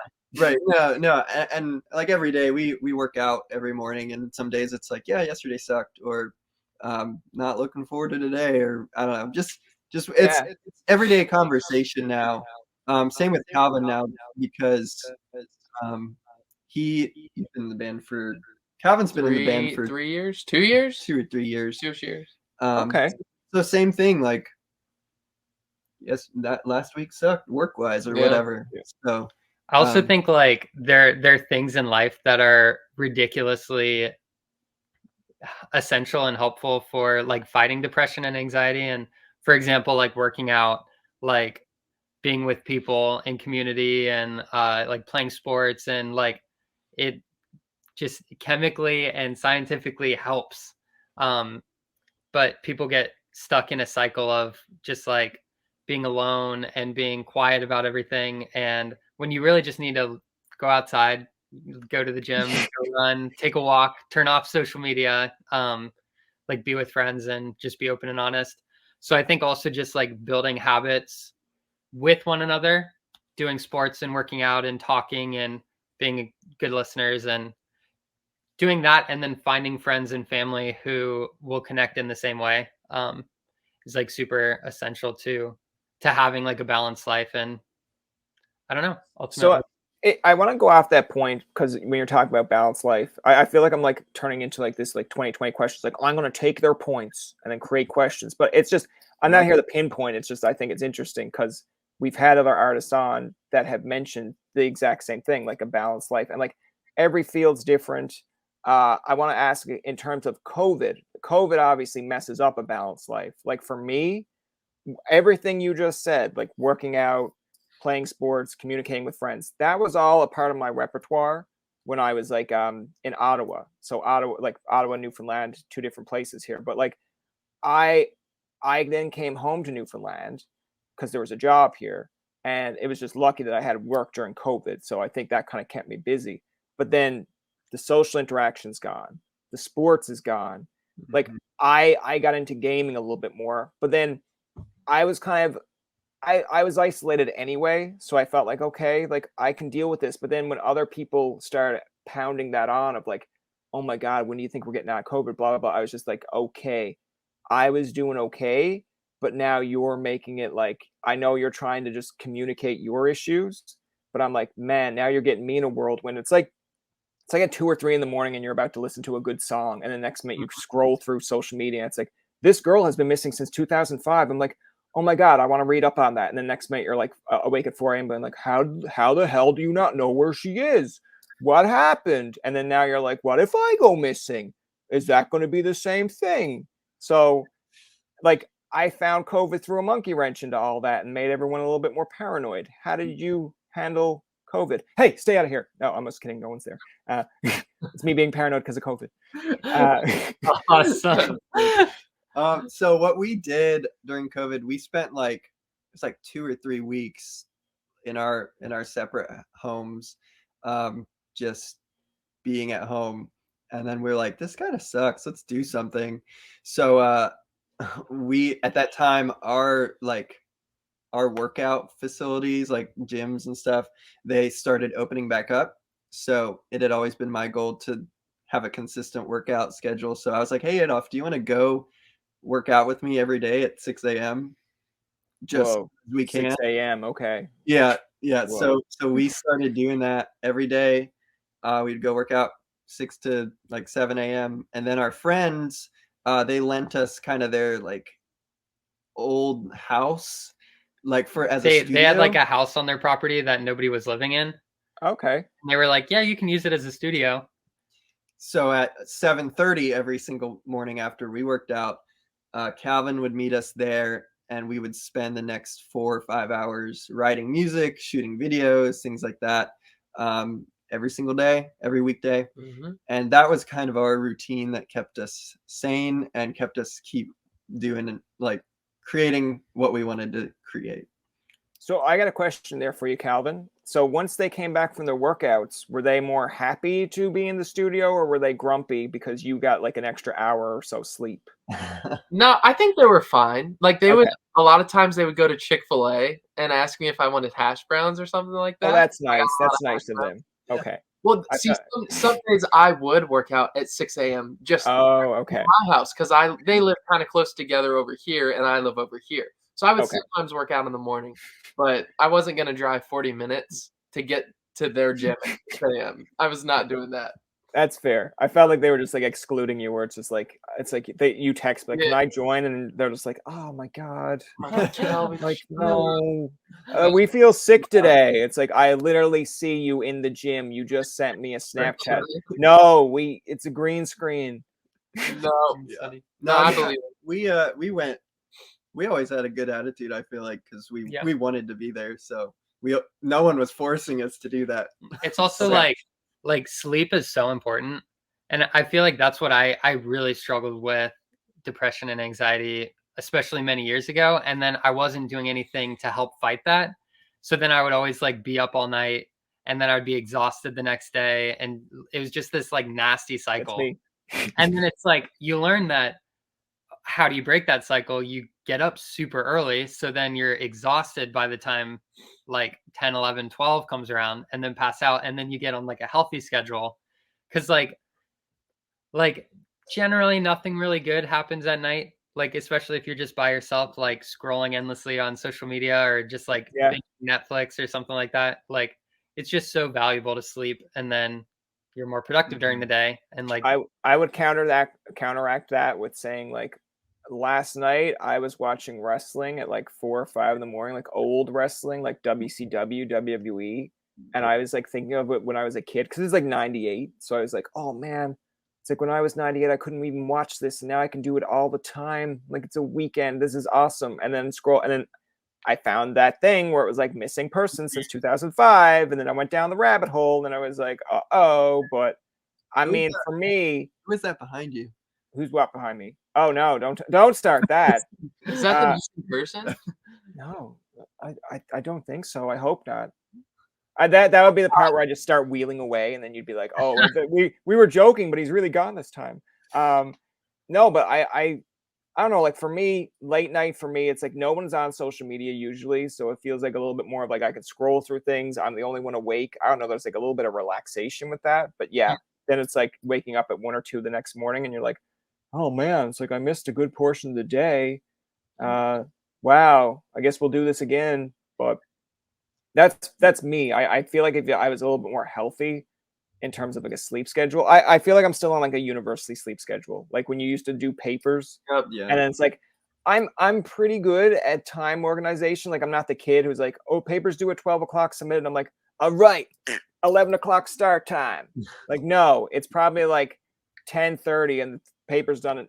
[SPEAKER 3] Right. No. And like every day we work out every morning, and some days it's like, yeah, yesterday sucked, or not looking forward to today, or I don't know, just Just it's everyday conversation now. Same with Calvin now, because he's been in the band for Calvin's been in the band for
[SPEAKER 1] 3 years, 2 years,
[SPEAKER 3] 2 or 3 years.
[SPEAKER 1] 2 years.
[SPEAKER 2] Okay.
[SPEAKER 3] So same thing, like, yes, that last week sucked work-wise or whatever. So
[SPEAKER 5] I also think like there are things in life that are ridiculously essential and helpful for like fighting depression and anxiety. And for example, like working out, like being with people in community, and like playing sports, and like it just chemically and scientifically helps. But people get stuck in a cycle of just like being alone and being quiet about everything. And when you really just need to go outside, go to the gym, go run, take a walk, turn off social media, like be with friends and just be open and honest. So I think also just like building habits with one another, doing sports and working out and talking and being good listeners and doing that, and then finding friends and family who will connect in the same way, is like super essential to having like a balanced life. And I don't know, ultimately.
[SPEAKER 2] So I want to go off that point, because when you're talking about balanced life, I feel like I'm like turning into like this like 2020 questions, like I'm going to take their points and then create questions. But it's just, I'm not here to pinpoint. It's just, I think it's interesting because we've had other artists on that have mentioned the exact same thing, like a balanced life, and like every field's different. I want to ask, in terms of COVID obviously messes up a balanced life. Like for me, everything you just said, like working out, playing sports, communicating with friends, that was all a part of my repertoire when I was like in Ottawa. So Ottawa, Newfoundland, 2 different places here. But like I then came home to Newfoundland because there was a job here, and it was just lucky that I had work during COVID. So I think that kind of kept me busy. But then the social interaction's gone, the sports is gone. Like I got into gaming a little bit more, but then I was kind of, I was isolated anyway. So I felt like, okay, like I can deal with this. But then when other people started pounding that on of like, oh my God, when do you think we're getting out of COVID, blah, blah, blah. I was just like, okay, I was doing okay. But now you're making it like, I know you're trying to just communicate your issues, but I'm like, man, now you're getting me in a world when it's like at 2 or 3 in the morning and you're about to listen to a good song. And the next minute you scroll through social media and it's like, this girl has been missing since 2005. I'm like, oh my God, I want to read up on that. And the next minute you're like awake at 4 a.m. and like, how the hell do you not know where she is? What happened? And then now you're like, what if I go missing? Is that going to be the same thing? So like I found COVID threw a monkey wrench into all that and made everyone a little bit more paranoid. How did you handle COVID? Hey, stay out of here. No, I'm just kidding. No one's there. It's me being paranoid because of COVID.
[SPEAKER 5] Awesome.
[SPEAKER 3] So what we did during COVID, we spent like, it's like 2 or 3 weeks in our separate homes, just being at home. And then we're like, this kind of sucks. Let's do something. So we, at that time, our workout facilities, like gyms and stuff, they started opening back up. So it had always been my goal to have a consistent workout schedule. So I was like, hey, Adolph, do you want to go work out with me every day at 6 a.m.? Just we can.
[SPEAKER 2] 6 a.m. Okay.
[SPEAKER 3] Yeah. Whoa. So we started doing that every day. We'd go work out 6 to like 7 a.m. And then our friends, they lent us kind of their like old house, like a studio.
[SPEAKER 5] They had like a house on their property that nobody was living in.
[SPEAKER 2] Okay.
[SPEAKER 5] And they were like, yeah, you can use it as a studio.
[SPEAKER 3] So at 7:30 every single morning after we worked out, Calvin would meet us there, and we would spend the next 4 or 5 hours writing music, shooting videos, things like that, every single day, every weekday. And that was kind of our routine that kept us sane and kept us keep doing, like, creating what we wanted to create.
[SPEAKER 2] So I got a question there for you, Calvin. So once they came back from their workouts, were they more happy to be in the studio, or were they grumpy because you got like an extra hour or so sleep?
[SPEAKER 1] No, I think they were fine. Like they would, a lot of times they would go to Chick-fil-A and ask me if I wanted hash browns or something like that.
[SPEAKER 2] Oh, that's nice. That's nice of them. Okay.
[SPEAKER 1] Well, see, some days I would work out at 6 a.m. just
[SPEAKER 2] okay.
[SPEAKER 1] in my house because they live kind of close together over here and I live over here. So I would sometimes work out in the morning, but I wasn't going to drive 40 minutes to get to their gym at 6 a.m. I was not doing that.
[SPEAKER 2] That's fair. I felt like they were just like excluding you, where it's just like you text like, "Can I join?" and they're just like, "Oh my god, like no, we feel sick today." It's like, I literally see you in the gym. You just sent me a Snapchat. No, it's a green screen.
[SPEAKER 1] No, I believe
[SPEAKER 3] it. We always had a good attitude. I feel like because we wanted to be there, so no one was forcing us to do that.
[SPEAKER 5] It's also like sleep is so important, and I feel like that's what I really struggled with depression and anxiety, especially many years ago, and then I wasn't doing anything to help fight that. So then I would always like be up all night, and then I'd be exhausted the next day, and it was just this like nasty cycle. And then it's like you learn that how do you break that cycle? You get up super early, so then you're exhausted by the time like 10, 11, 12 comes around, and then pass out, and then you get on like a healthy schedule. Because like generally nothing really good happens at night, like especially if you're just by yourself, like scrolling endlessly on social media or just like Netflix or something like that. Like it's just so valuable to sleep, and then you're more productive during the day. And like
[SPEAKER 2] I would counteract that with saying like, last night I was watching wrestling at like 4 or 5 in the morning, like old wrestling, like WCW, WWE. And I was like thinking of it when I was a kid, because it's like 98. So I was like, oh man, it's like when I was 98, I couldn't even watch this. And now I can do it all the time. Like it's a weekend. This is awesome. And then I found that thing where it was like missing person since 2005. And then I went down the rabbit hole and I was like, but I mean, for me.
[SPEAKER 3] Who is that behind you?
[SPEAKER 2] Who's what behind me? Oh no, don't start that.
[SPEAKER 1] Is that the missing person?
[SPEAKER 2] No, I don't think so. I hope not. That would be the part where I just start wheeling away, and then you'd be like, "Oh, we were joking, but he's really gone this time." No, but I don't know. Like for me, late night for me, it's like no one's on social media usually, so it feels like a little bit more of like I can scroll through things. I'm the only one awake. I don't know. There's like a little bit of relaxation with that, but yeah. Then it's like waking up at 1 or 2 the next morning, and you're like, oh man, it's like I missed a good portion of the day. Wow, I guess we'll do this again. But that's me. I feel like if I was a little bit more healthy in terms of like a sleep schedule, I feel like I'm still on like a university sleep schedule. Like when you used to do papers, and then it's like I'm pretty good at time organization. Like I'm not the kid who's like, oh, papers due at 12 o'clock, submitted. I'm like, all right, 11 o'clock start time. Like no, it's probably like 10:30 and paper's done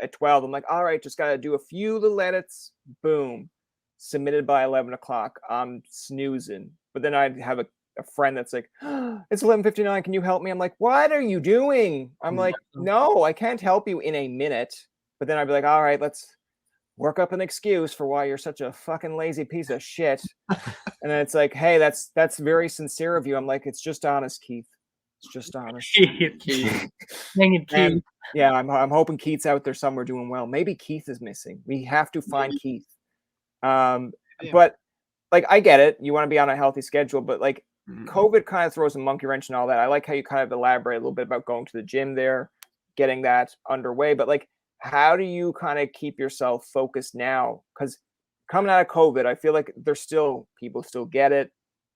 [SPEAKER 2] at 12. I'm like, all right, just got to do a few little edits. Boom. Submitted by 11 o'clock. I'm snoozing. But then I'd have a friend that's like, oh, it's 11:59. Can you help me? I'm like, what are you doing? I'm like, no, I can't help you in a minute. But then I'd be like, all right, let's work up an excuse for why you're such a fucking lazy piece of shit. And then it's like, hey, that's very sincere of you. I'm like, it's just honest, Keith. It's just honest.
[SPEAKER 5] Keith. Dang it, Keith.
[SPEAKER 2] Yeah, I'm hoping Keith's out there somewhere doing well. Maybe Keith is missing. We have to find Keith. But like I get it. You want to be on a healthy schedule, but like COVID kind of throws a monkey wrench and all that. I like how you kind of elaborate a little bit about going to the gym there, getting that underway. But like, how do you kind of keep yourself focused now? Because coming out of COVID, I feel like people still get it.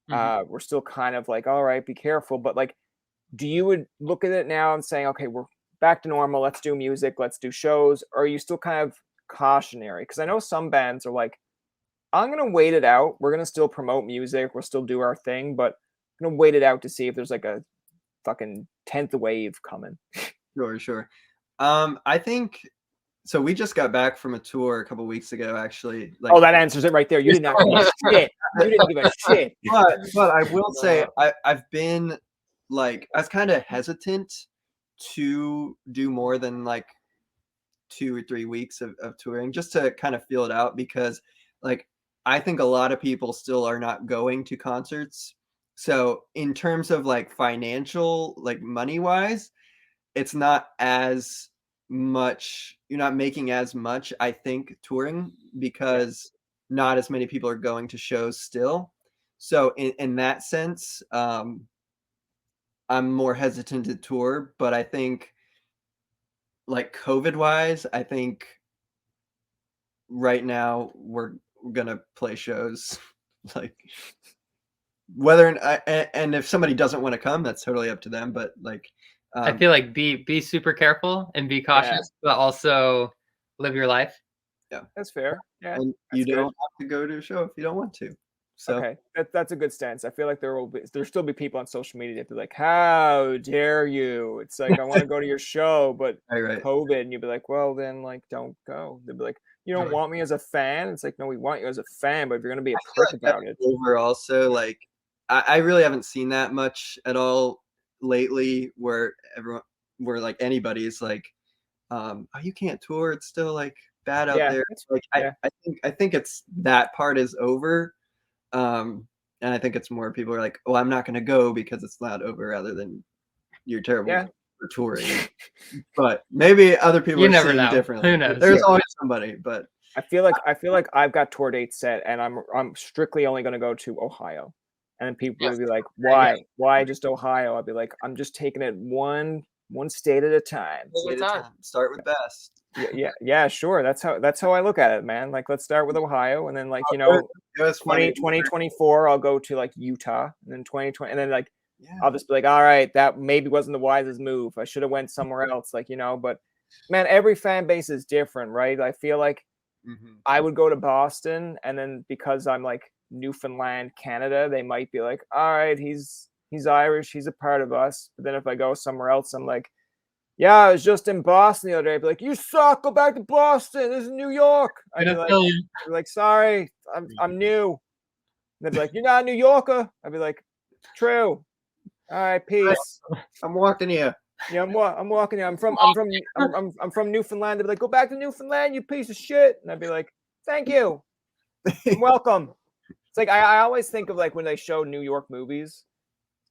[SPEAKER 2] We're still kind of like, all right, be careful. But like, do you would look at it now and saying, okay, we're back to normal. Let's do music. Let's do shows. Or are you still kind of cautionary? Because I know some bands are like, I'm going to wait it out. We're going to still promote music. We'll still do our thing, but I'm going to wait it out to see if there's like a fucking 10th wave coming.
[SPEAKER 3] Sure. I think so. We just got back from a tour a couple weeks ago, actually.
[SPEAKER 2] Like, that answers it right there. You did not give a shit. You didn't give a shit.
[SPEAKER 3] But I will say I've been like, I was kind of hesitant to do more than like 2 or 3 weeks of touring, just to kind of feel it out, because like I think a lot of people still are not going to concerts. So in terms of like financial, like money wise, it's not as much, you're not making as much, I think, touring, because not as many people are going to shows still. So in that sense, I'm more hesitant to tour. But I think like COVID wise, I think right now gonna play shows. Like whether and if somebody doesn't want to come, that's totally up to them. But like,
[SPEAKER 5] I feel like be super careful and be cautious, but also live your life.
[SPEAKER 3] Yeah,
[SPEAKER 2] that's fair. Yeah,
[SPEAKER 3] and you don't have to go to a show if you don't want to. So
[SPEAKER 2] okay, that's a good stance. I feel like there'll still be people on social media that be like, "How dare you?" It's like, I want to go to your show, but
[SPEAKER 3] right.
[SPEAKER 2] COVID, and you'd be like, "Well, then like don't go." They'd be like, "You don't want me as a fan?" It's like, no, we want you as a fan, but if you're gonna be a prick about it.
[SPEAKER 3] Over also, like I really haven't seen that much at all lately, where like anybody's like, oh, you can't tour. It's still like bad out there. Like I think it's that part is over. And I think it's more people are like, oh, I'm not going to go because it's not over, rather than you're terrible for touring. But maybe other people are seeing differently.
[SPEAKER 5] Who knows?
[SPEAKER 3] There's always somebody, but
[SPEAKER 2] I feel like I've got tour dates set, and I'm strictly only going to go to Ohio. And then people will be like, why just Ohio? I'll be like, I'm just taking it one state at a time.
[SPEAKER 3] Start with best.
[SPEAKER 2] Yeah, sure. That's how I look at it, man. Like, let's start with Ohio, and then like, 2024, I'll go to like Utah, and then 2020, and then like I'll just be like, all right, that maybe wasn't the wisest move. I should have went somewhere else, like, but man, every fan base is different, right? I feel like I would go to Boston, and then because I'm like Newfoundland, Canada, they might be like, all right, he's Irish, he's a part of us. But then if I go somewhere else, I'm like, yeah, I was just in Boston the other day. I'd be like, you suck, go back to Boston. This is New York. I'd be like, sorry, I'm new. And they'd be like, you're not a New Yorker. I'd be like, true. All right, peace.
[SPEAKER 3] I'm walking here.
[SPEAKER 2] Yeah, I'm walking here. I'm from Newfoundland. They'd be like, go back to Newfoundland, you piece of shit. And I'd be like, thank you. You're welcome. It's like I always think of like when they show New York movies.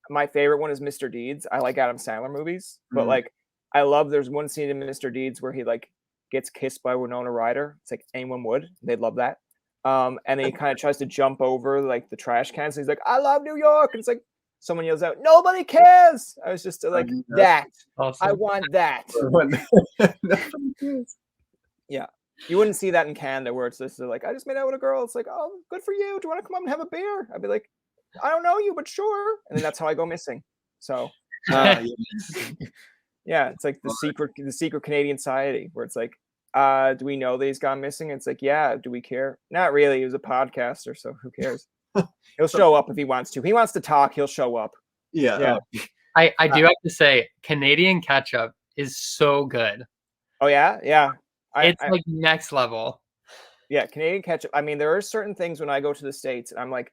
[SPEAKER 2] My favorite one is Mr. Deeds. I like Adam Sandler movies, but like I love there's one scene in Mr. Deeds where he like gets kissed by Winona Ryder. It's like anyone would. They'd love that. And then he kind of tries to jump over like the trash cans. And he's like, I love New York. And it's like someone yells out, nobody cares. I was just like, that. Awesome. I want that. Yeah. You wouldn't see that in Canada where it's just like, I just made out with a girl. It's like, oh, good for you. Do you want to come up and have a beer? I'd be like, I don't know you, but sure. And then that's how I go missing. So yeah, it's like the secret Canadian society where it's like, do we know that he's gone missing? It's like, yeah, do we care? Not really. He was a podcaster, so who cares? He'll show up if he wants to. If he wants to talk, he'll show up.
[SPEAKER 3] Yeah.
[SPEAKER 5] I do have to say, Canadian ketchup is so good.
[SPEAKER 2] Oh yeah? Yeah.
[SPEAKER 5] It's like next level.
[SPEAKER 2] Yeah, Canadian ketchup. I mean, there are certain things when I go to the States, and I'm like,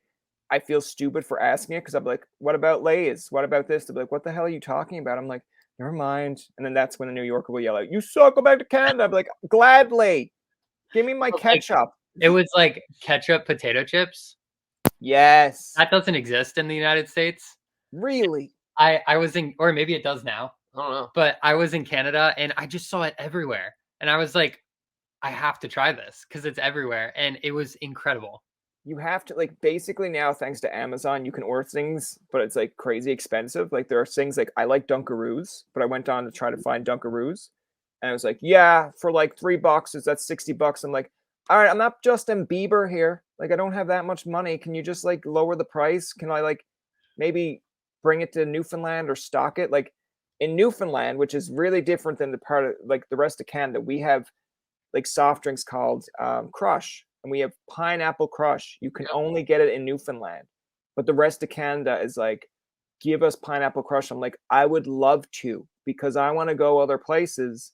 [SPEAKER 2] I feel stupid for asking it because I'm like, what about Lay's? What about this? They'll be like, what the hell are you talking about? I'm like, never mind. And then that's when the New Yorker will yell out, you suck, go back to Canada. I'm like, gladly. Give me my ketchup.
[SPEAKER 5] It was like ketchup potato chips.
[SPEAKER 2] Yes.
[SPEAKER 5] That doesn't exist in the United States.
[SPEAKER 2] Really?
[SPEAKER 5] I was in, or maybe it does now.
[SPEAKER 1] I don't know.
[SPEAKER 5] But I was in Canada and I just saw it everywhere. And I was like, I have to try this because it's everywhere. And it was incredible.
[SPEAKER 2] You have to, like, basically now, thanks to Amazon, you can order things, but it's like crazy expensive. Like there are things like I like Dunkaroos, but I went on to try to find Dunkaroos. And I was like, yeah, for like $3, that's $60. I'm like, all right, I'm not Justin Bieber here. Like, I don't have that much money. Can you just like lower the price? Can I like maybe bring it to Newfoundland or stock it? Like in Newfoundland, which is really different than the part of like the rest of Canada, we have like soft drinks called Crush, and we have Pineapple Crush. You can only get it in Newfoundland, but the rest of Canada is like, give us Pineapple Crush. I'm like, I would love to, because I want to go other places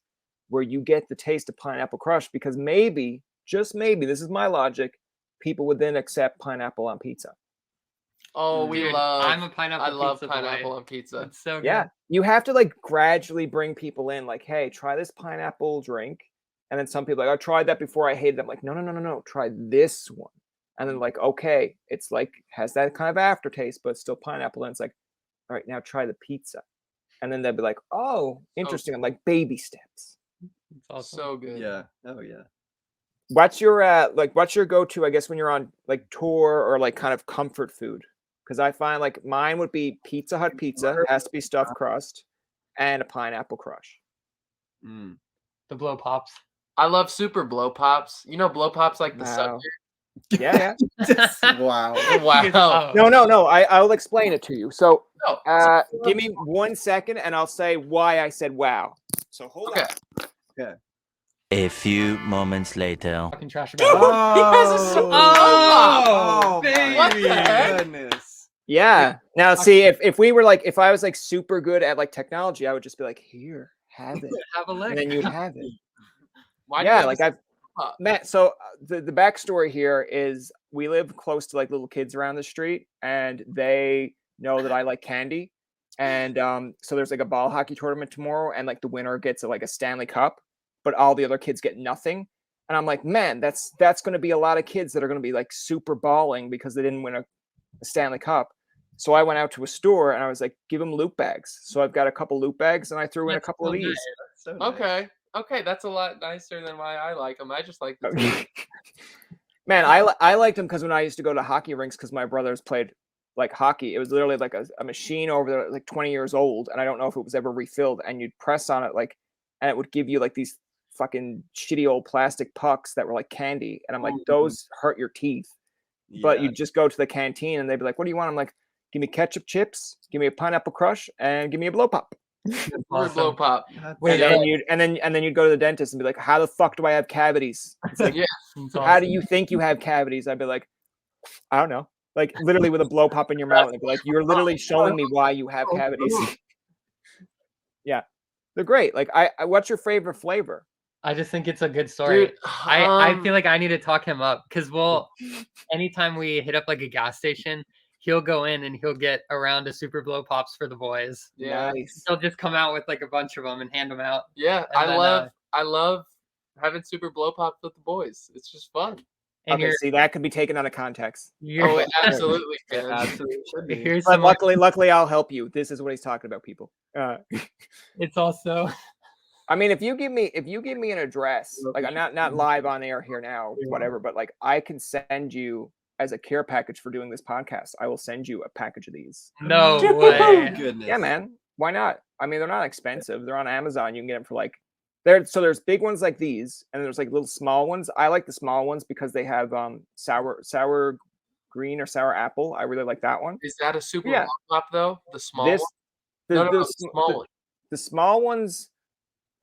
[SPEAKER 2] where you get the taste of Pineapple Crush, because maybe, just maybe, this is my logic, people would then accept pineapple on pizza.
[SPEAKER 1] Oh,
[SPEAKER 5] I'm a pineapple.
[SPEAKER 1] I love pineapple on pizza.
[SPEAKER 5] It's so good.
[SPEAKER 2] Yeah, you have to like gradually bring people in. Like, hey, try this pineapple drink, and then some people are like, I tried that before, I hated it. I'm like, no, try this one. And then like, okay, it's like has that kind of aftertaste, but it's still pineapple. And it's like, all right, now try the pizza. And then they'll be like, oh, interesting. I'm like, baby steps.
[SPEAKER 1] It's awesome. So good.
[SPEAKER 3] Yeah. Oh yeah.
[SPEAKER 2] What's your go-to, I guess, when you're on like tour or like kind of comfort food? Because I find like mine would be Pizza Hut pizza. It has to be stuffed crust and a Pineapple Crush.
[SPEAKER 5] The blow pops.
[SPEAKER 1] I love super blow pops. You know, blow pops like the sucker.
[SPEAKER 2] Yeah.
[SPEAKER 3] Wow.
[SPEAKER 2] No. I'll explain it to you. So, give me 1 second, and I'll say why I said wow. So hold on.
[SPEAKER 3] Okay.
[SPEAKER 4] A few moments later.
[SPEAKER 5] Fucking trash
[SPEAKER 1] Dude,
[SPEAKER 5] about
[SPEAKER 1] he has a super
[SPEAKER 3] baby.
[SPEAKER 1] What the heck?
[SPEAKER 3] Goodness.
[SPEAKER 2] Yeah. Now, see, if we were like, if I was like super good at like technology, I would just be like, here, have it,
[SPEAKER 5] have a lick.
[SPEAKER 2] and then you'd have it.
[SPEAKER 1] Why
[SPEAKER 2] Yeah, like Matt. So the backstory here is we live close to like little kids around the street, and they know that I like candy, and so there's like a ball hockey tournament tomorrow, and like the winner gets like a Stanley Cup, but all the other kids get nothing. And I'm like, man, that's going to be a lot of kids that are going to be like super balling because they didn't win a Stanley Cup. So I went out to a store and I was like, give them loot bags. So I've got a couple loot bags, and I threw in a couple of these.
[SPEAKER 3] So nice.
[SPEAKER 1] Okay, that's a lot nicer than why I like them. I just like them.
[SPEAKER 2] Man, I liked them because when I used to go to hockey rinks, because my brothers played like hockey, it was literally like a machine over there, like 20 years old, and I don't know if it was ever refilled, and you'd press on it like, and it would give you like these fucking shitty old plastic pucks that were like candy, and I'm like, those hurt your teeth. But you just go to the canteen and they'd be like, what do you want? I'm like, give me ketchup chips, give me a pineapple crush, and give me a blow pop.
[SPEAKER 1] Awesome. Blow pop.
[SPEAKER 2] And then you'd go to the dentist and be like, how the fuck do I have cavities? It's like, how do you think you have cavities? I'd be like, I don't know. Like literally with a blow pop in your mouth, and be like, you're literally showing me why you have cavities. Yeah, they're great. Like, what's your favorite flavor?
[SPEAKER 5] I just think it's a good story. Dude, I feel like I need to talk him up because anytime we hit up like a gas station, he'll go in and he'll get a round of super blow pops for the boys.
[SPEAKER 1] Yeah,
[SPEAKER 2] nice.
[SPEAKER 5] He'll just come out with like a bunch of them and hand them out.
[SPEAKER 1] Yeah, I love having super blow pops with the boys. It's just fun.
[SPEAKER 5] And
[SPEAKER 2] okay, see, that could be taken out of context.
[SPEAKER 1] Oh, it absolutely can.
[SPEAKER 3] Absolutely should be.
[SPEAKER 2] But luckily, I'll help you. This is what he's talking about, people.
[SPEAKER 5] It's also.
[SPEAKER 2] I mean, if you give me an address, like I'm not live on air here now, whatever, but like I can send you as a care package for doing this podcast. I will send you a package of these.
[SPEAKER 5] No way.
[SPEAKER 3] Goodness.
[SPEAKER 2] Yeah, man. Why not? I mean, they're not expensive. They're on Amazon. You can get them for like there's big ones like these, and there's like little small ones. I like the small ones because they have sour green or sour apple. I really like that one.
[SPEAKER 1] Is that a super blow pop though? The small one?
[SPEAKER 2] The small one. The small ones.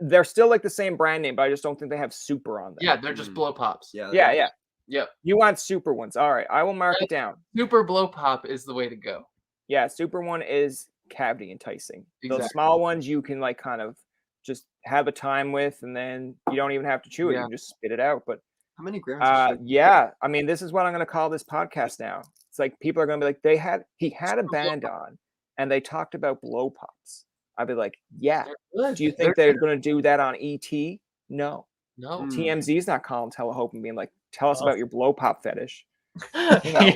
[SPEAKER 2] They're still like the same brand name, but I just don't think they have super on them.
[SPEAKER 1] Yeah, they're just blow pops.
[SPEAKER 2] Yeah. You want super ones. All right. I will mark it down.
[SPEAKER 1] Super blow pop is the way to go.
[SPEAKER 2] Yeah, super one is cavity enticing.
[SPEAKER 1] Exactly.
[SPEAKER 2] Those small ones you can like kind of just have a time with, and then you don't even have to chew it. You can just spit it out. But
[SPEAKER 3] how many grams?
[SPEAKER 2] Yeah. I mean, this is what I'm going to call this podcast now. It's like people are going to be like, he had a band on and they talked about blow pops. I'd be like, yeah. Do you think they're going to do that on ET? No. TMZ's not calling Telehope and being like, tell us about your blow pop fetish.
[SPEAKER 1] Not a fetish.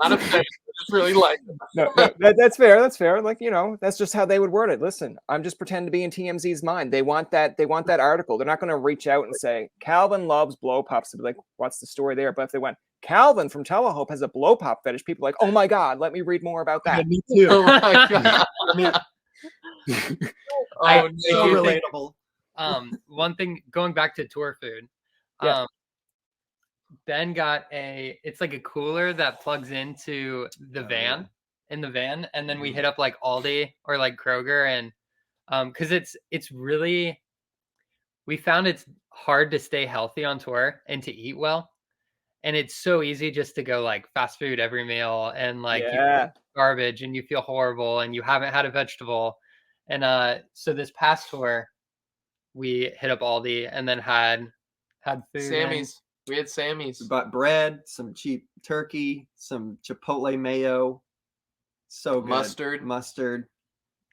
[SPEAKER 1] I just really like
[SPEAKER 2] it. No, that's fair. That's fair. Like, that's just how they would word it. Listen, I'm just pretending to be in TMZ's mind. They want that article. They're not going to reach out and say, Calvin loves blow pops. To be like, what's the story there? But if they went, Calvin from Telehope has a blow pop fetish, people are like, oh my God, let me read more about that.
[SPEAKER 3] Yeah, me too.
[SPEAKER 1] Oh my God.
[SPEAKER 3] So relatable.
[SPEAKER 5] One thing, going back to tour food, Ben got it's like a cooler that plugs into the van, and then we hit up like Aldi or like Kroger, and because it's really, we found it's hard to stay healthy on tour and to eat well, and it's so easy just to go like fast food every meal, and like you eat garbage and you feel horrible and you haven't had a vegetable. And so this past tour we hit up Aldi and then had food.
[SPEAKER 1] Sammy's. We had Sammy's.
[SPEAKER 3] We bought bread, some cheap turkey, some Chipotle mayo. So good. Mustard.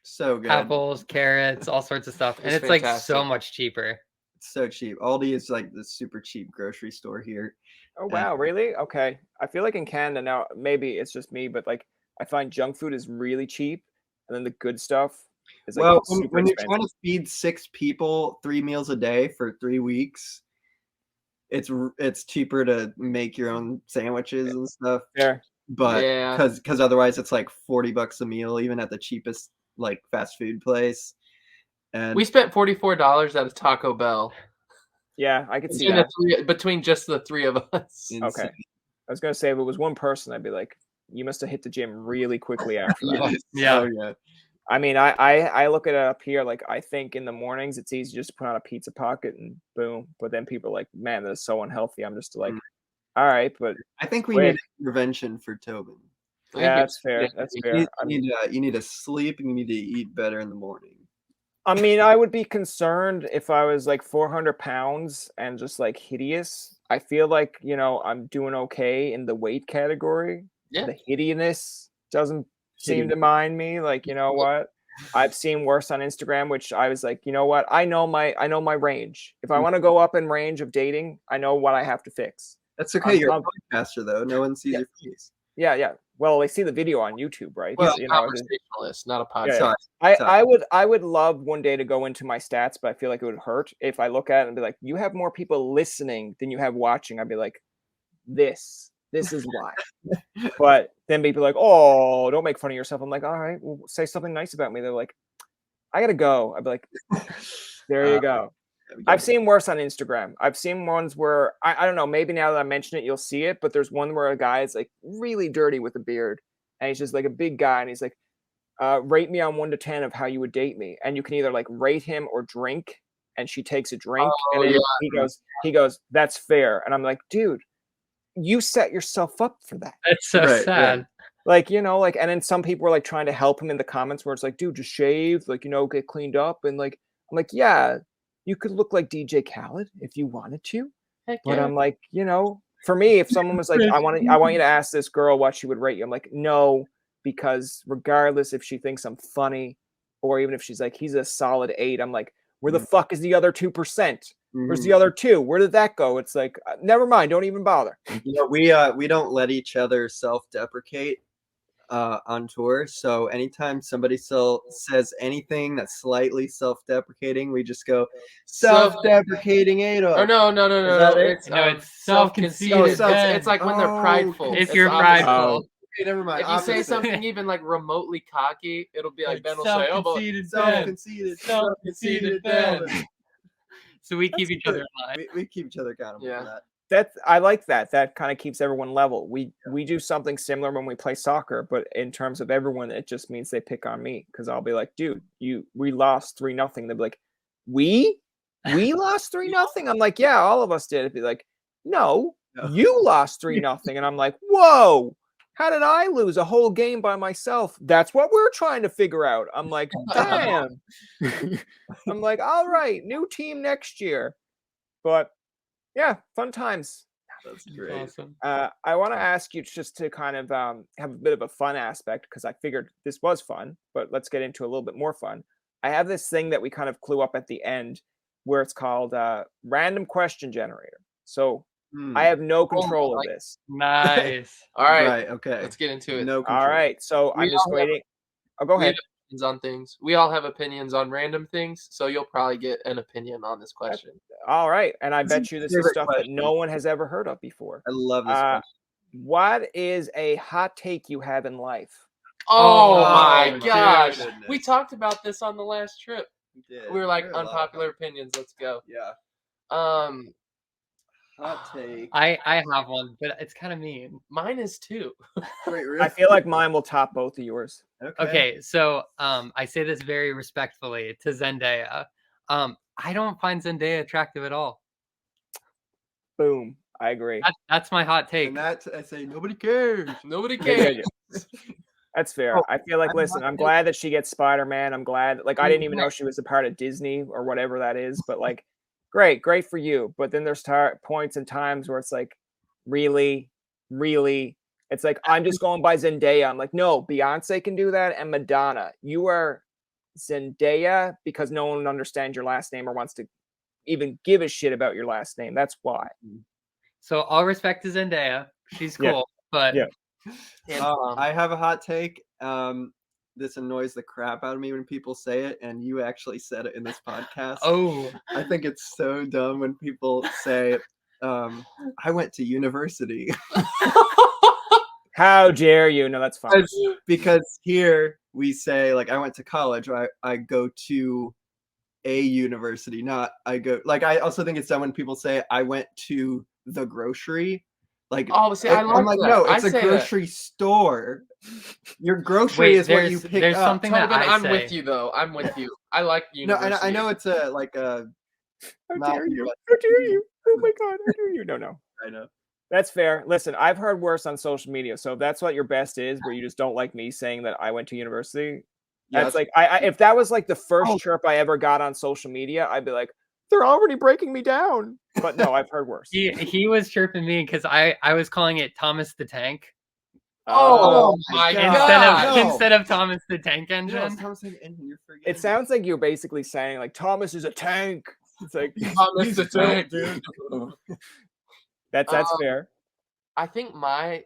[SPEAKER 3] So good.
[SPEAKER 5] Apples, carrots, all sorts of stuff. And it's fantastic. Like so much cheaper.
[SPEAKER 3] It's so cheap. Aldi is like the super cheap grocery store here.
[SPEAKER 2] Oh, wow. Really? Okay. I feel like in Canada now, maybe it's just me, but like I find junk food is really cheap. And then the good stuff is like
[SPEAKER 3] when you're trying to feed 6 people 3 meals a day for 3 weeks, it's cheaper to make your own sandwiches and stuff.
[SPEAKER 2] Yeah.
[SPEAKER 3] But because otherwise it's like $40 a meal, even at the cheapest like fast food place. And
[SPEAKER 1] we spent $44 at a Taco Bell.
[SPEAKER 2] Yeah, I could see that.
[SPEAKER 1] Between just the three of us.
[SPEAKER 2] Okay. I was gonna say if it was one person, I'd be like, you must have hit the gym really quickly after that.
[SPEAKER 5] Yeah.
[SPEAKER 3] Oh, yeah.
[SPEAKER 2] I mean, I look at it up here, like I think in the mornings it's easy just to put on a pizza pocket and boom. But then people are like, man, that's so unhealthy. I'm just like, all right, but
[SPEAKER 3] I think we need intervention for Tobin.
[SPEAKER 2] Yeah, that's fair. That's fair.
[SPEAKER 3] You need to sleep and you need to eat better in the morning.
[SPEAKER 2] I mean, I would be concerned if I was like 400 pounds and just like hideous. I feel like, you know, I'm doing okay in the weight category.
[SPEAKER 1] Yeah.
[SPEAKER 2] The hideousness doesn't seem to mind me. Like, you know what? I've seen worse on Instagram, which I was like, you know what? I know my range. If I want to go up in range of dating, I know what I have to fix.
[SPEAKER 3] That's okay. You're a podcaster, though. No one sees your face.
[SPEAKER 2] Yeah. Well, they see the video on YouTube, right?
[SPEAKER 1] Well, you know, conversationalist, not a podcast.
[SPEAKER 2] Yeah. I would love one day to go into my stats, but I feel like it would hurt if I look at it and be like, you have more people listening than you have watching. I'd be like, this is why. But then people are like, oh, don't make fun of yourself. I'm like, all right, well, say something nice about me. They're like, I gotta go. I'd be like, there you go. I've seen worse on Instagram. I've seen ones where I don't know, maybe now that I mention it, you'll see it, but there's one where a guy is like really dirty with a beard and he's just like a big guy and he's like, rate me on 1 to 10 of how you would date me. And you can either like rate him or drink, and she takes a drink and then he goes, that's fair. And I'm like, dude, you set yourself up for that.
[SPEAKER 5] That's so sad.
[SPEAKER 2] Right. Like, you know, like, and then some people were like trying to help him in the comments where it's like, dude, just shave, like, you know, get cleaned up. And like, I'm like, yeah, you could look like DJ Khaled if you wanted to. Heck but yeah. I'm like, you know, for me, if someone was like, I want you to ask this girl what she would rate you. I'm like, no, because regardless if she thinks I'm funny or even if she's like, he's a solid 8, I'm like, where the fuck is the other 2%? Where's the other 2? Where did that go? It's like, never mind. Don't even bother.
[SPEAKER 3] You know, we don't let each other self-deprecate on tour. So anytime somebody says anything that's slightly self-deprecating, we just go self-deprecating Adolph.
[SPEAKER 1] Or no. It's self-conceited. It's like when they're prideful.
[SPEAKER 5] If you're prideful.
[SPEAKER 3] Okay, never mind.
[SPEAKER 1] If you say something even like remotely cocky, it'll be like Ben will say, "Oh, but
[SPEAKER 3] self-conceited Ben."
[SPEAKER 5] So we keep each other in line.
[SPEAKER 3] We keep each other accountable for that.
[SPEAKER 2] I like that. That kind of keeps everyone level. We do something similar when we play soccer, but in terms of everyone, it just means they pick on me because I'll be like, dude, we lost 3-0. They'll be like, we lost 3-0. I'm like, yeah, all of us did. It'd be like, no, you lost 3-0, and I'm like, whoa. How did I lose a whole game by myself? That's what we're trying to figure out. I'm like, damn. I'm like, all right, new team next year. But yeah, fun times.
[SPEAKER 3] That's great.
[SPEAKER 5] Awesome.
[SPEAKER 2] I want to ask you just to kind of have a bit of a fun aspect because I figured this was fun, but let's get into a little bit more fun. I have this thing that we kind of clue up at the end where it's called random question generator. So I have no control of this.
[SPEAKER 5] Nice.
[SPEAKER 1] All right.
[SPEAKER 3] Right. Okay.
[SPEAKER 1] Let's get into it.
[SPEAKER 3] No control.
[SPEAKER 2] All right. So I'm just waiting. Go ahead.
[SPEAKER 1] Opinions on things. We all have opinions on random things, so you'll probably get an opinion on this question.
[SPEAKER 2] All right. And I bet you this is stuff that no one has ever heard of before.
[SPEAKER 3] I love this question.
[SPEAKER 2] What is a hot take you have in life?
[SPEAKER 1] Oh my gosh. We talked about this on the last trip. We were like, unpopular opinions. Let's go.
[SPEAKER 3] Yeah. Hot take.
[SPEAKER 5] I have one, but it's kind of mean.
[SPEAKER 1] Mine is 2.
[SPEAKER 3] Wait, really?
[SPEAKER 2] I feel like mine will top both of yours.
[SPEAKER 5] Okay, so I say this very respectfully to Zendaya. I don't find Zendaya attractive at all.
[SPEAKER 2] Boom. I agree.
[SPEAKER 5] That's my hot take.
[SPEAKER 3] And I say nobody cares.
[SPEAKER 1] Nobody cares.
[SPEAKER 2] That's fair. I feel like, listen, I'm glad that she gets Spider-Man. I'm glad. Like, I didn't even know she was a part of Disney or whatever that is, but like, great for you. But then there's points and times where it's like, really, it's like, I'm just going by Zendaya. I'm like, no, Beyonce can do that, and Madonna. You are Zendaya because no one understands your last name or wants to even give a shit about your last name. That's why.
[SPEAKER 5] So all respect to Zendaya. She's cool, but
[SPEAKER 3] I have a hot take. This annoys the crap out of me when people say it, and you actually said it in this podcast.
[SPEAKER 5] Oh,
[SPEAKER 3] I think it's so dumb when people say, I went to university.
[SPEAKER 2] How dare you? No, that's fine.
[SPEAKER 3] Because here we say, like, I went to college, or I go to a university, not I go. Like I also think it's dumb when people say I went to the grocery. Like,
[SPEAKER 1] oh, see, I'm like,
[SPEAKER 3] no, it's a grocery store. Your grocery is what you pick up.
[SPEAKER 5] Something
[SPEAKER 1] Tobin,
[SPEAKER 5] that
[SPEAKER 1] I'm with you though. I'm with you. I like university.
[SPEAKER 3] No, I know it's a like a.
[SPEAKER 2] How dare you? How dare you? Oh my god! How dare you? No.
[SPEAKER 3] I know.
[SPEAKER 2] That's fair. Listen, I've heard worse on social media. So if that's what your best is, where you just don't like me saying that I went to university. Yeah, that's like I if that was like the first chirp I ever got on social media, I'd be like, they're already breaking me down. But no, I've heard worse.
[SPEAKER 5] He was chirping me because I was calling it Thomas the Tank.
[SPEAKER 1] Oh my god!
[SPEAKER 5] Instead of Thomas the Tank Engine.
[SPEAKER 2] It sounds like you're basically saying like Thomas is a tank. It's like
[SPEAKER 1] Thomas the tank, dude.
[SPEAKER 2] That's fair.
[SPEAKER 1] I think I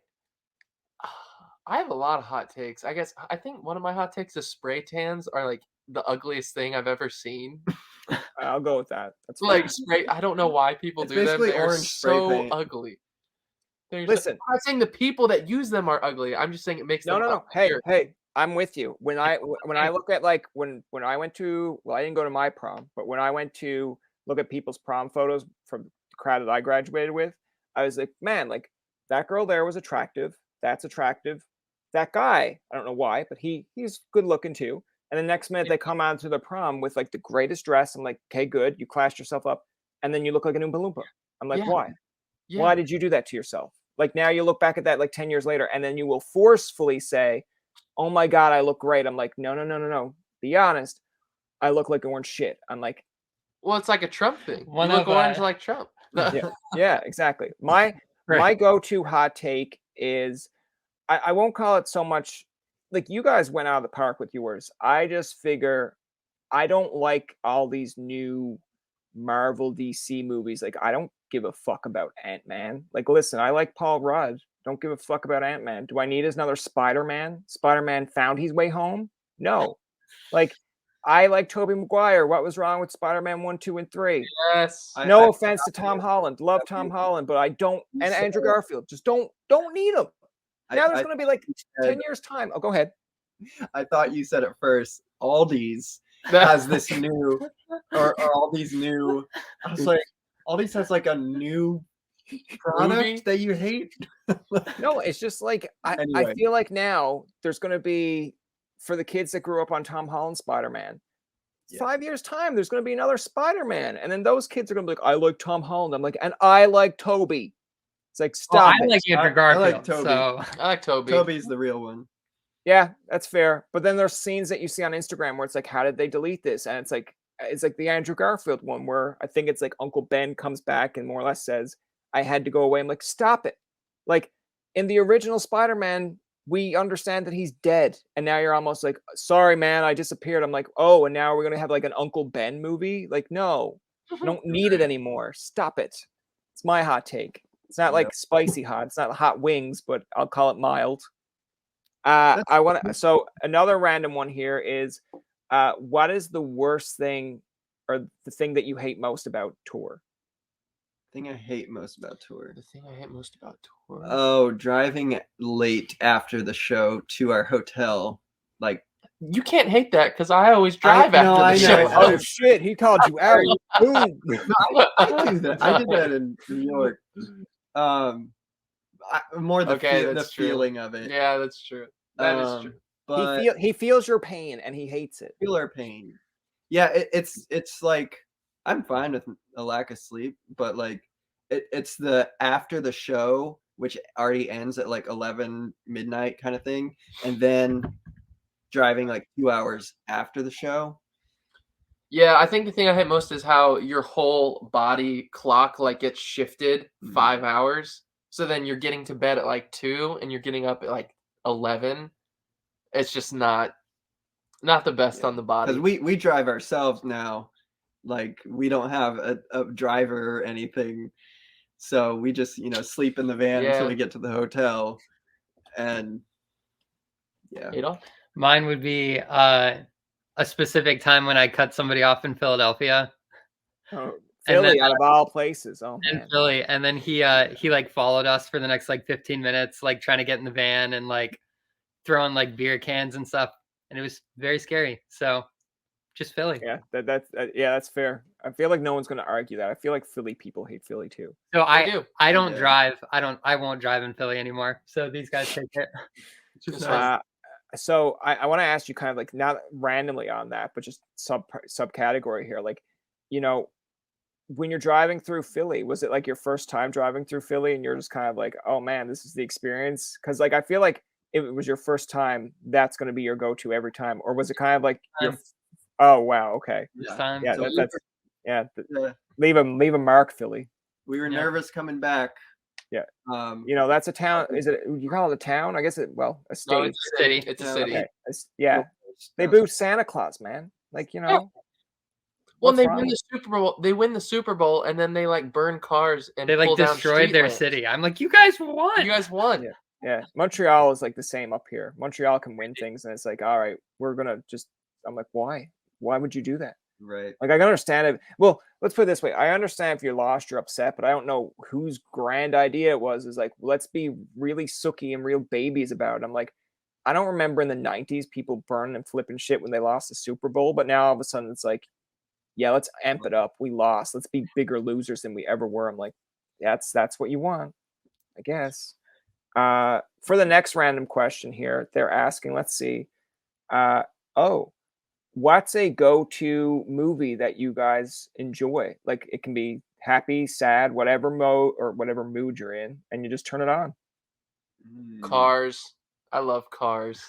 [SPEAKER 1] have a lot of hot takes. I think one of my hot takes is spray tans are like the ugliest thing I've ever seen.
[SPEAKER 2] I'll go with that. That's
[SPEAKER 1] like spray. I don't know why people do them. They're so ugly.
[SPEAKER 2] Listen,
[SPEAKER 1] I'm not saying the people that use them are ugly. I'm just saying it makes them
[SPEAKER 2] no. Hey, I'm with you. When I look at like when I went to, well, I didn't go to my prom, but when I went to look at people's prom photos from the crowd that I graduated with, I was like, man, like that girl there was attractive. That's attractive. That guy, I don't know why, but he's good looking too. And the next minute they come out to the prom with like the greatest dress. I'm like, okay, good. You classed yourself up. And then you look like an Oompa Loompa. I'm like, why? Yeah. Why did you do that to yourself? Like now you look back at that like 10 years later, and then you will forcefully say, oh my God, I look great. I'm like, no. Be honest. I look like orange shit. I'm like,
[SPEAKER 1] well, it's like a Trump thing. You look orange like Trump.
[SPEAKER 2] yeah, exactly. My go-to hot take is, I won't call it so much like you guys went out of the park with yours. I just figure I don't like all these new Marvel DC movies. Like I don't give a fuck about Ant-Man. Like listen, I like Paul Rudd. Don't give a fuck about Ant-Man. Do I need another Spider-Man? Spider-Man found his way home? No. Like I like Tobey Maguire. What was wrong with Spider-Man 1, 2, and 3?
[SPEAKER 1] Yes.
[SPEAKER 2] No offense to Tom Holland. Love Tom Holland, but I don't and Andrew Garfield. Just don't need him. Now there's going to be like 10 years time. Oh, go ahead.
[SPEAKER 3] I thought you said it first. Aldi's has this new, or all these new. I was like, Aldi's has like a new product that you hate.
[SPEAKER 2] No, it's just like I feel like now there's going to be, for the kids that grew up on Tom Holland Spider-Man, 5 years time there's going to be another Spider-Man, and then those kids are going to be like, I like Tom Holland. I'm like, and I like Toby. It's like, stop.
[SPEAKER 5] I like Andrew Garfield. I like Toby.
[SPEAKER 3] So
[SPEAKER 1] I like Toby.
[SPEAKER 3] Toby's the real one.
[SPEAKER 2] Yeah, that's fair. But then there's scenes that you see on Instagram where it's like, how did they delete this? And it's like the Andrew Garfield one where I think it's like Uncle Ben comes back and more or less says, I had to go away. I'm like, stop it. Like in the original Spider-Man, we understand that he's dead. And now you're almost like, sorry, man, I disappeared. I'm like, oh, and now we're going to have like an Uncle Ben movie? Like, no, I don't need it anymore. Stop it. It's my hot take. It's not like spicy hot. It's not hot wings, but I'll call it mild. So another random one here is, what is the worst thing or the thing that you hate most about tour?
[SPEAKER 3] The thing I hate most about tour.
[SPEAKER 1] tour.
[SPEAKER 3] Oh, driving late after the show to our hotel. Like,
[SPEAKER 1] you can't hate that because I always drive after the show.
[SPEAKER 2] Oh shit, he called you out. Boom.
[SPEAKER 3] I do that. I did that in New York. More the feeling of it.
[SPEAKER 1] Yeah, that's true. That is true.
[SPEAKER 3] But
[SPEAKER 2] he feels your pain and he hates it.
[SPEAKER 3] Feel our pain. Yeah, it's like I'm fine with a lack of sleep, but like it's the after the show, which already ends at like 11 midnight kind of thing, and then driving like 2 hours after the show.
[SPEAKER 1] Yeah, I think the thing I hate most is how your whole body clock like gets shifted 5 hours. So then you're getting to bed at like 2 and you're getting up at like 11. It's just not the best on the body.
[SPEAKER 3] Because we drive ourselves now. Like we don't have a driver or anything. So we just, sleep in the van until we get to the hotel. And yeah.
[SPEAKER 5] Mine would be a specific time when I cut somebody off in Philadelphia.
[SPEAKER 2] Oh, Philly, out of all places. Oh, man.
[SPEAKER 5] In Philly. And then he like followed us for the next like 15 minutes, like trying to get in the van and like throwing like beer cans and stuff. And it was very scary. So Just Philly.
[SPEAKER 2] Yeah, that's fair. I feel like no one's going to argue that. I feel like Philly people hate Philly too.
[SPEAKER 5] So I don't drive. I won't drive in Philly anymore. So these guys take it.
[SPEAKER 2] So I want to ask you kind of like not randomly on that, but just subcategory here. Like, you know, when you're driving through Philly, was it like your first time driving through Philly and you're just kind of like, oh man, this is the experience? Because like I feel like if it was your first time, that's going to be your go-to every time, or was it kind of like oh wow, okay,
[SPEAKER 5] yeah,
[SPEAKER 3] so
[SPEAKER 2] leave a mark, Philly.
[SPEAKER 3] We were nervous coming back.
[SPEAKER 2] Yeah, you know, that's a town. Is it? You call it a town? I guess a state.
[SPEAKER 5] No, it's a city.
[SPEAKER 1] It's a city.
[SPEAKER 2] Okay. They boo Santa Claus, man. Like, you know.
[SPEAKER 1] Well, they win the Super Bowl. They win the Super Bowl, and then they like burn cars and
[SPEAKER 5] they like destroyed their city. I'm like, you guys won.
[SPEAKER 1] You guys won.
[SPEAKER 2] Yeah. Montreal is like the same up here. Montreal can win things, and it's like, all right, we're gonna just. I'm like, why? Why would you do that?
[SPEAKER 3] Right.
[SPEAKER 2] Like, I can understand it. Well, let's put it this way. I understand if you're lost, you're upset, but I don't know whose grand idea it was. Is like, let's be really sooky and real babies about it. I'm like, I don't remember in the 90s people burning and flipping shit when they lost the Super Bowl, but now all of a sudden it's like, yeah, let's amp it up. We lost. Let's be bigger losers than we ever were. I'm like, that's what you want, I guess. For the next random question here, they're asking, let's see. What's a go-to movie that you guys enjoy? Like, it can be happy, sad, whatever mode or whatever mood you're in, and you just turn it on.
[SPEAKER 1] Cars. I love Cars.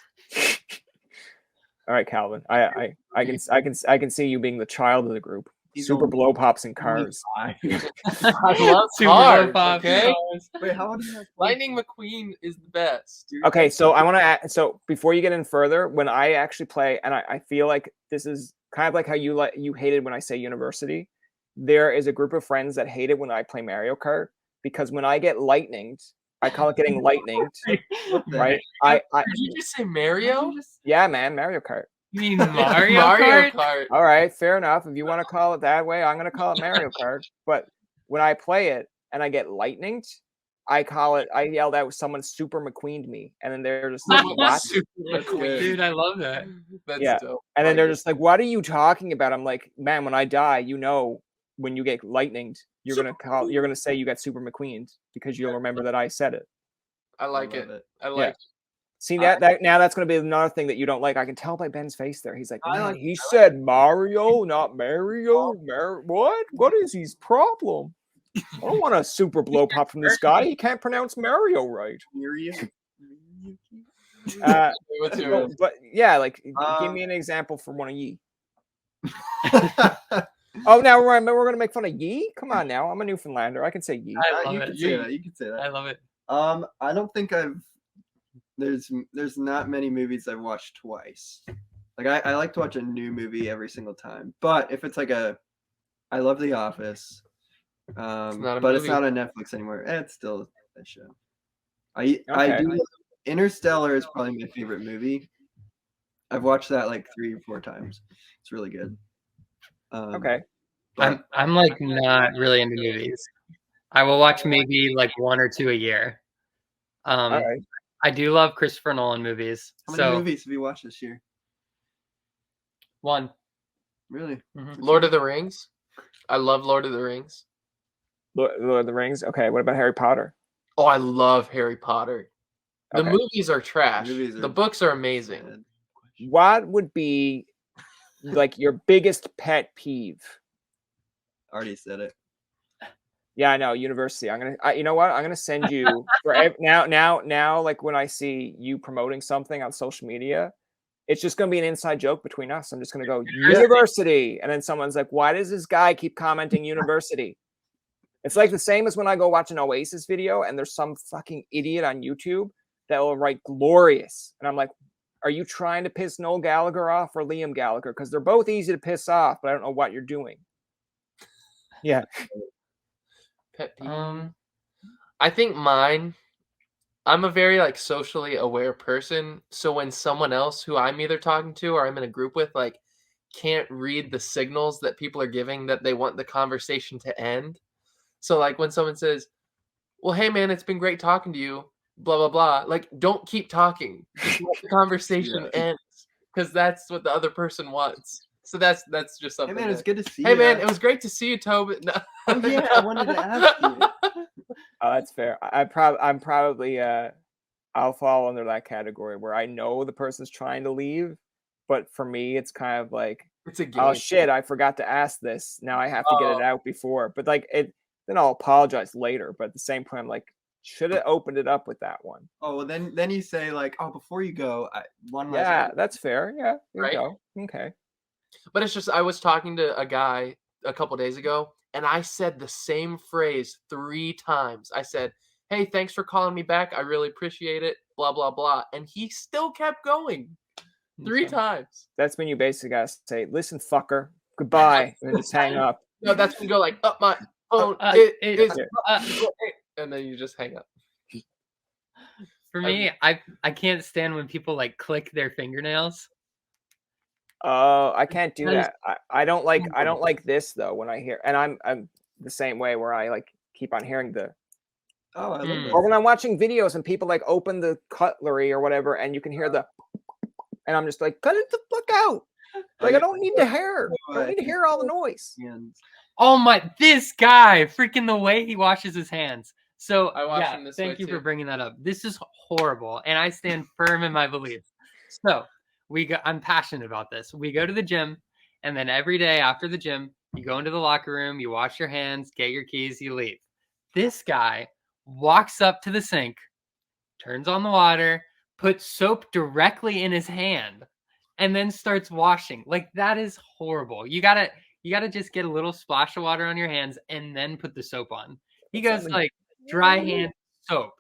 [SPEAKER 2] All right, Calvin. I can see you being the child of the group. Super blow pops and Cars.
[SPEAKER 1] I love Cars. Okay.
[SPEAKER 3] Wait, how old are you?
[SPEAKER 1] Lightning McQueen is the best.
[SPEAKER 2] Okay, so I want to add. So before you get in further, when I actually play, and I feel like this is kind of like how you hated when I say university. There is a group of friends that hate it when I play Mario Kart because when I get lightninged, I call it getting lightninged. Right?
[SPEAKER 1] Did you just say Mario?
[SPEAKER 2] Yeah, man, Mario Kart.
[SPEAKER 5] You mean Mario Kart?
[SPEAKER 2] All right, fair enough. If you want to call it that way, I'm going to call it Mario Kart. But when I play it and I get lightninged, I yelled out, someone super McQueened me. And then they're just like, what?
[SPEAKER 5] Dude, I love that.
[SPEAKER 1] That's dope.
[SPEAKER 2] And then they're just like, what are you talking about? I'm like, man, when I die, you know, when you get lightninged, you're going to say you got super McQueened because you'll remember that I said it.
[SPEAKER 1] I like it. I like it.
[SPEAKER 2] See now that's going to be another thing that you don't like. I can tell by Ben's face there. He's like, man, he said Mario, not Mario. What is his problem? I don't want a super blow pop from this guy. He can't pronounce Mario right. But yeah, like give me an example from one of ye. Oh, now we're going to make fun of ye? Come on now. I'm a Newfoundlander. I can say ye.
[SPEAKER 3] You can say that.
[SPEAKER 5] I love it.
[SPEAKER 3] I don't think there's not many movies I've watched twice. Like I like to watch a new movie every single time. But if it's like I love The Office. It's not on Netflix anymore. It's still a show. I do. Interstellar is probably my favorite movie. I've watched that like 3 or 4 times. It's really good.
[SPEAKER 2] Okay.
[SPEAKER 5] I'm like not really into movies. I will watch maybe like 1 or 2 a year.
[SPEAKER 2] All right.
[SPEAKER 5] I do love Christopher Nolan movies.
[SPEAKER 3] How many movies have you watched this year?
[SPEAKER 5] 1.
[SPEAKER 3] Really?
[SPEAKER 5] Mm-hmm.
[SPEAKER 1] Lord of the Rings. I love Lord of the Rings.
[SPEAKER 2] Lord of the Rings. Okay. What about Harry Potter?
[SPEAKER 1] Oh, I love Harry Potter. The
[SPEAKER 2] Okay.
[SPEAKER 1] movies are trash. The books are amazing.
[SPEAKER 2] What would be like your biggest pet peeve?
[SPEAKER 3] Already said it.
[SPEAKER 2] Yeah, I know. University. You know what? I'm gonna send you for now. Like when I see you promoting something on social media, it's just gonna be an inside joke between us. I'm just gonna go university, and then someone's like, "Why does this guy keep commenting university?" It's like the same as when I go watch an Oasis video, and there's some fucking idiot on YouTube that will write glorious, and I'm like, "Are you trying to piss Noel Gallagher off or Liam Gallagher? Because they're both easy to piss off, but I don't know what you're doing." Yeah.
[SPEAKER 1] Pet peeve. I think mine. I'm a very like socially aware person, so when someone else who I'm either talking to or I'm in a group with like can't read the signals that people are giving that they want the conversation to end. So like when someone says, "Well, hey man, it's been great talking to you," blah blah blah. Like, don't keep talking. Just let the conversation end, because that's what the other person wants. So that's just something.
[SPEAKER 3] Hey man, it's good to see you.
[SPEAKER 1] Hey man, it was great to see you, Tobin. No.
[SPEAKER 3] Oh yeah, I wanted to ask you.
[SPEAKER 2] Oh, that's fair. I'm probably I'll fall under that category where I know the person's trying to leave, but for me, it's kind of like,
[SPEAKER 1] it's a game.
[SPEAKER 2] Oh shit, I forgot to ask this. Now I have to get it out before. But like then I'll apologize later. But at the same point, I'm like, should have opened it up with that one.
[SPEAKER 3] Oh, well, then you say like, oh, before you go, one last.
[SPEAKER 2] Yeah, that's fair. Yeah, there
[SPEAKER 1] right.
[SPEAKER 2] You go. Okay.
[SPEAKER 1] But it's just I was talking to a guy a couple days ago, and I said the same phrase 3 times. I said, "Hey, thanks for calling me back. I really appreciate it." Blah blah blah, and he still kept going 3 times.
[SPEAKER 2] That's when you basically gotta say, "Listen, fucker, goodbye," and then just hang up.
[SPEAKER 1] No, that's when you go like, "Up my phone, and then you just hang up.
[SPEAKER 5] For me, I can't stand when people like click their fingernails.
[SPEAKER 2] Oh, I can't do that. I don't like this though when I hear, and I'm the same way where I like keep on hearing the.
[SPEAKER 3] Oh, I love
[SPEAKER 2] or when I'm watching videos and people like open the cutlery or whatever, and you can hear the, and I'm just like, cut it the fuck out. Like I don't need to hear. I don't need to hear all the noise.
[SPEAKER 5] Oh my! This guy, freaking the way he washes his hands. So thank you for bringing that up. This is horrible, and I stand firm in my beliefs. So I'm passionate about this. We go to the gym, and then every day after the gym, you go into the locker room, you wash your hands, get your keys, you leave. This guy walks up to the sink, turns on the water, puts soap directly in his hand, and then starts washing. Like that is horrible. You gotta just get a little splash of water on your hands and then put the soap on. He goes like dry hand soap.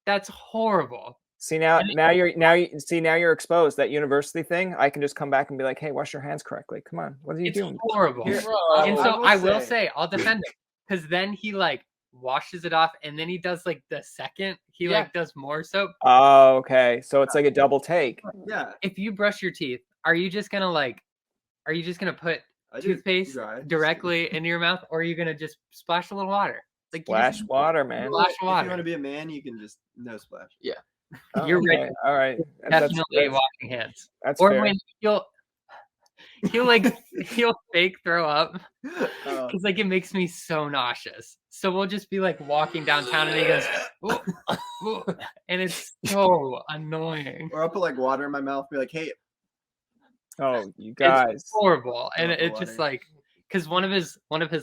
[SPEAKER 5] That's horrible.
[SPEAKER 2] See now you're exposed. That university thing. I can just come back and be like, "Hey, wash your hands correctly. Come on, what are you doing?"
[SPEAKER 5] Horrible. And so I will say I'll defend him because then he like washes it off and then he does like the second he like does more soap.
[SPEAKER 2] Oh, okay. So it's like a double take.
[SPEAKER 3] Yeah.
[SPEAKER 5] If you brush your teeth, are you just gonna put toothpaste directly into your mouth, or are you gonna just splash a little water? Like
[SPEAKER 2] splash water, man.
[SPEAKER 5] Splash water.
[SPEAKER 3] If you want to be a man, you can just no splash.
[SPEAKER 1] Yeah.
[SPEAKER 2] Oh,
[SPEAKER 5] you're right.
[SPEAKER 2] All right.
[SPEAKER 5] Definitely washing hands.
[SPEAKER 2] That's
[SPEAKER 5] or
[SPEAKER 2] fair.
[SPEAKER 5] when he'll fake throw up because like it makes me so nauseous. So we'll just be like walking downtown and he goes, ooh, and it's so annoying.
[SPEAKER 3] Or I'll put like water in my mouth, and be like, "Hey."
[SPEAKER 2] Oh, you guys.
[SPEAKER 5] It's horrible, and it's just like because one of his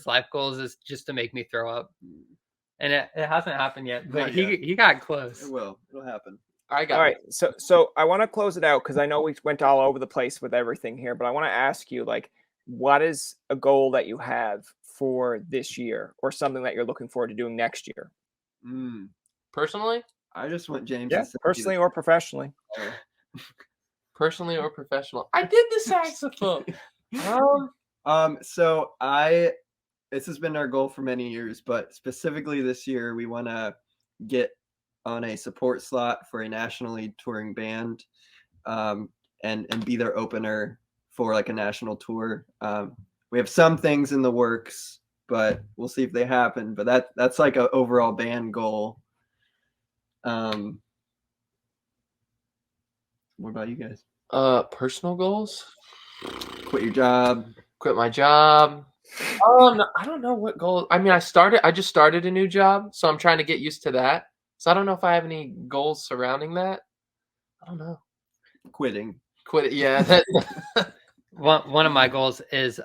[SPEAKER 5] life goals is just to make me throw up, and it hasn't happened yet, but he got close.
[SPEAKER 3] It will. It'll happen.
[SPEAKER 2] All right. So I want to close it out because I know we went all over the place with everything here, but I want to ask you, like, what is a goal that you have for this year or something that you're looking forward to doing next year?
[SPEAKER 1] Personally?
[SPEAKER 3] I just want James.
[SPEAKER 2] Yeah, personally or professionally.
[SPEAKER 1] Personally or professional? I did the saxophone.
[SPEAKER 3] So this has been our goal for many years, but specifically this year, we want to get on a support slot for a nationally touring band, and be their opener for like a national tour. We have some things in the works, but we'll see if they happen. But that's like an overall band goal. What about you guys?
[SPEAKER 1] Personal goals?
[SPEAKER 3] Quit your job.
[SPEAKER 1] Quit my job. No, I don't know what goal. I mean, I just started a new job, so I'm trying to get used to that. So I don't know if I have any goals surrounding that. I don't know.
[SPEAKER 3] Quit
[SPEAKER 1] it. Yeah.
[SPEAKER 5] One of my goals is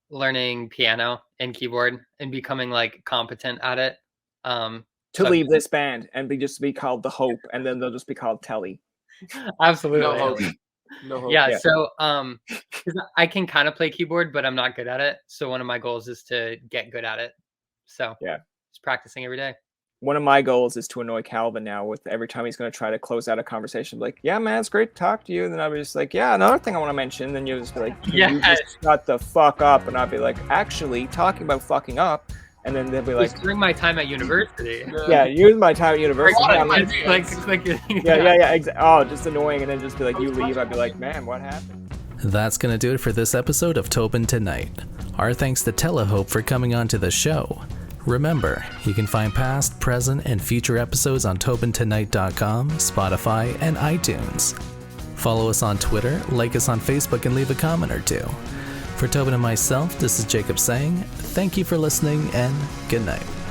[SPEAKER 5] learning piano and keyboard and becoming like competent at it.
[SPEAKER 2] To leave this band and just be called The Hope, and then they'll just be called Telly.
[SPEAKER 5] Absolutely.
[SPEAKER 1] No hope.
[SPEAKER 5] Yeah. So I can kind of play keyboard, but I'm not good at it. So one of my goals is to get good at it. So just practicing every day.
[SPEAKER 2] One of my goals is to annoy Calvin now with every time he's going to try to close out a conversation. Like, yeah, man, it's great to talk to you. And then I'll be just like, yeah, another thing I want to mention. And then you'll just be like, you just shut the fuck up. And I'll be like, actually, talking about fucking up. And then they'll be like,
[SPEAKER 5] during my time at university.
[SPEAKER 2] Yeah, during my time at university. Just annoying. And then just be like, you leave. I'd be like, man, what happened?
[SPEAKER 4] That's going to do it for this episode of Tobin Tonight. Our thanks to Telehope for coming on to the show. Remember, you can find past, present, and future episodes on TobinTonight.com, Spotify, and iTunes. Follow us on Twitter, like us on Facebook, and leave a comment or two. For Tobin and myself, this is Jacob saying thank you for listening and good night.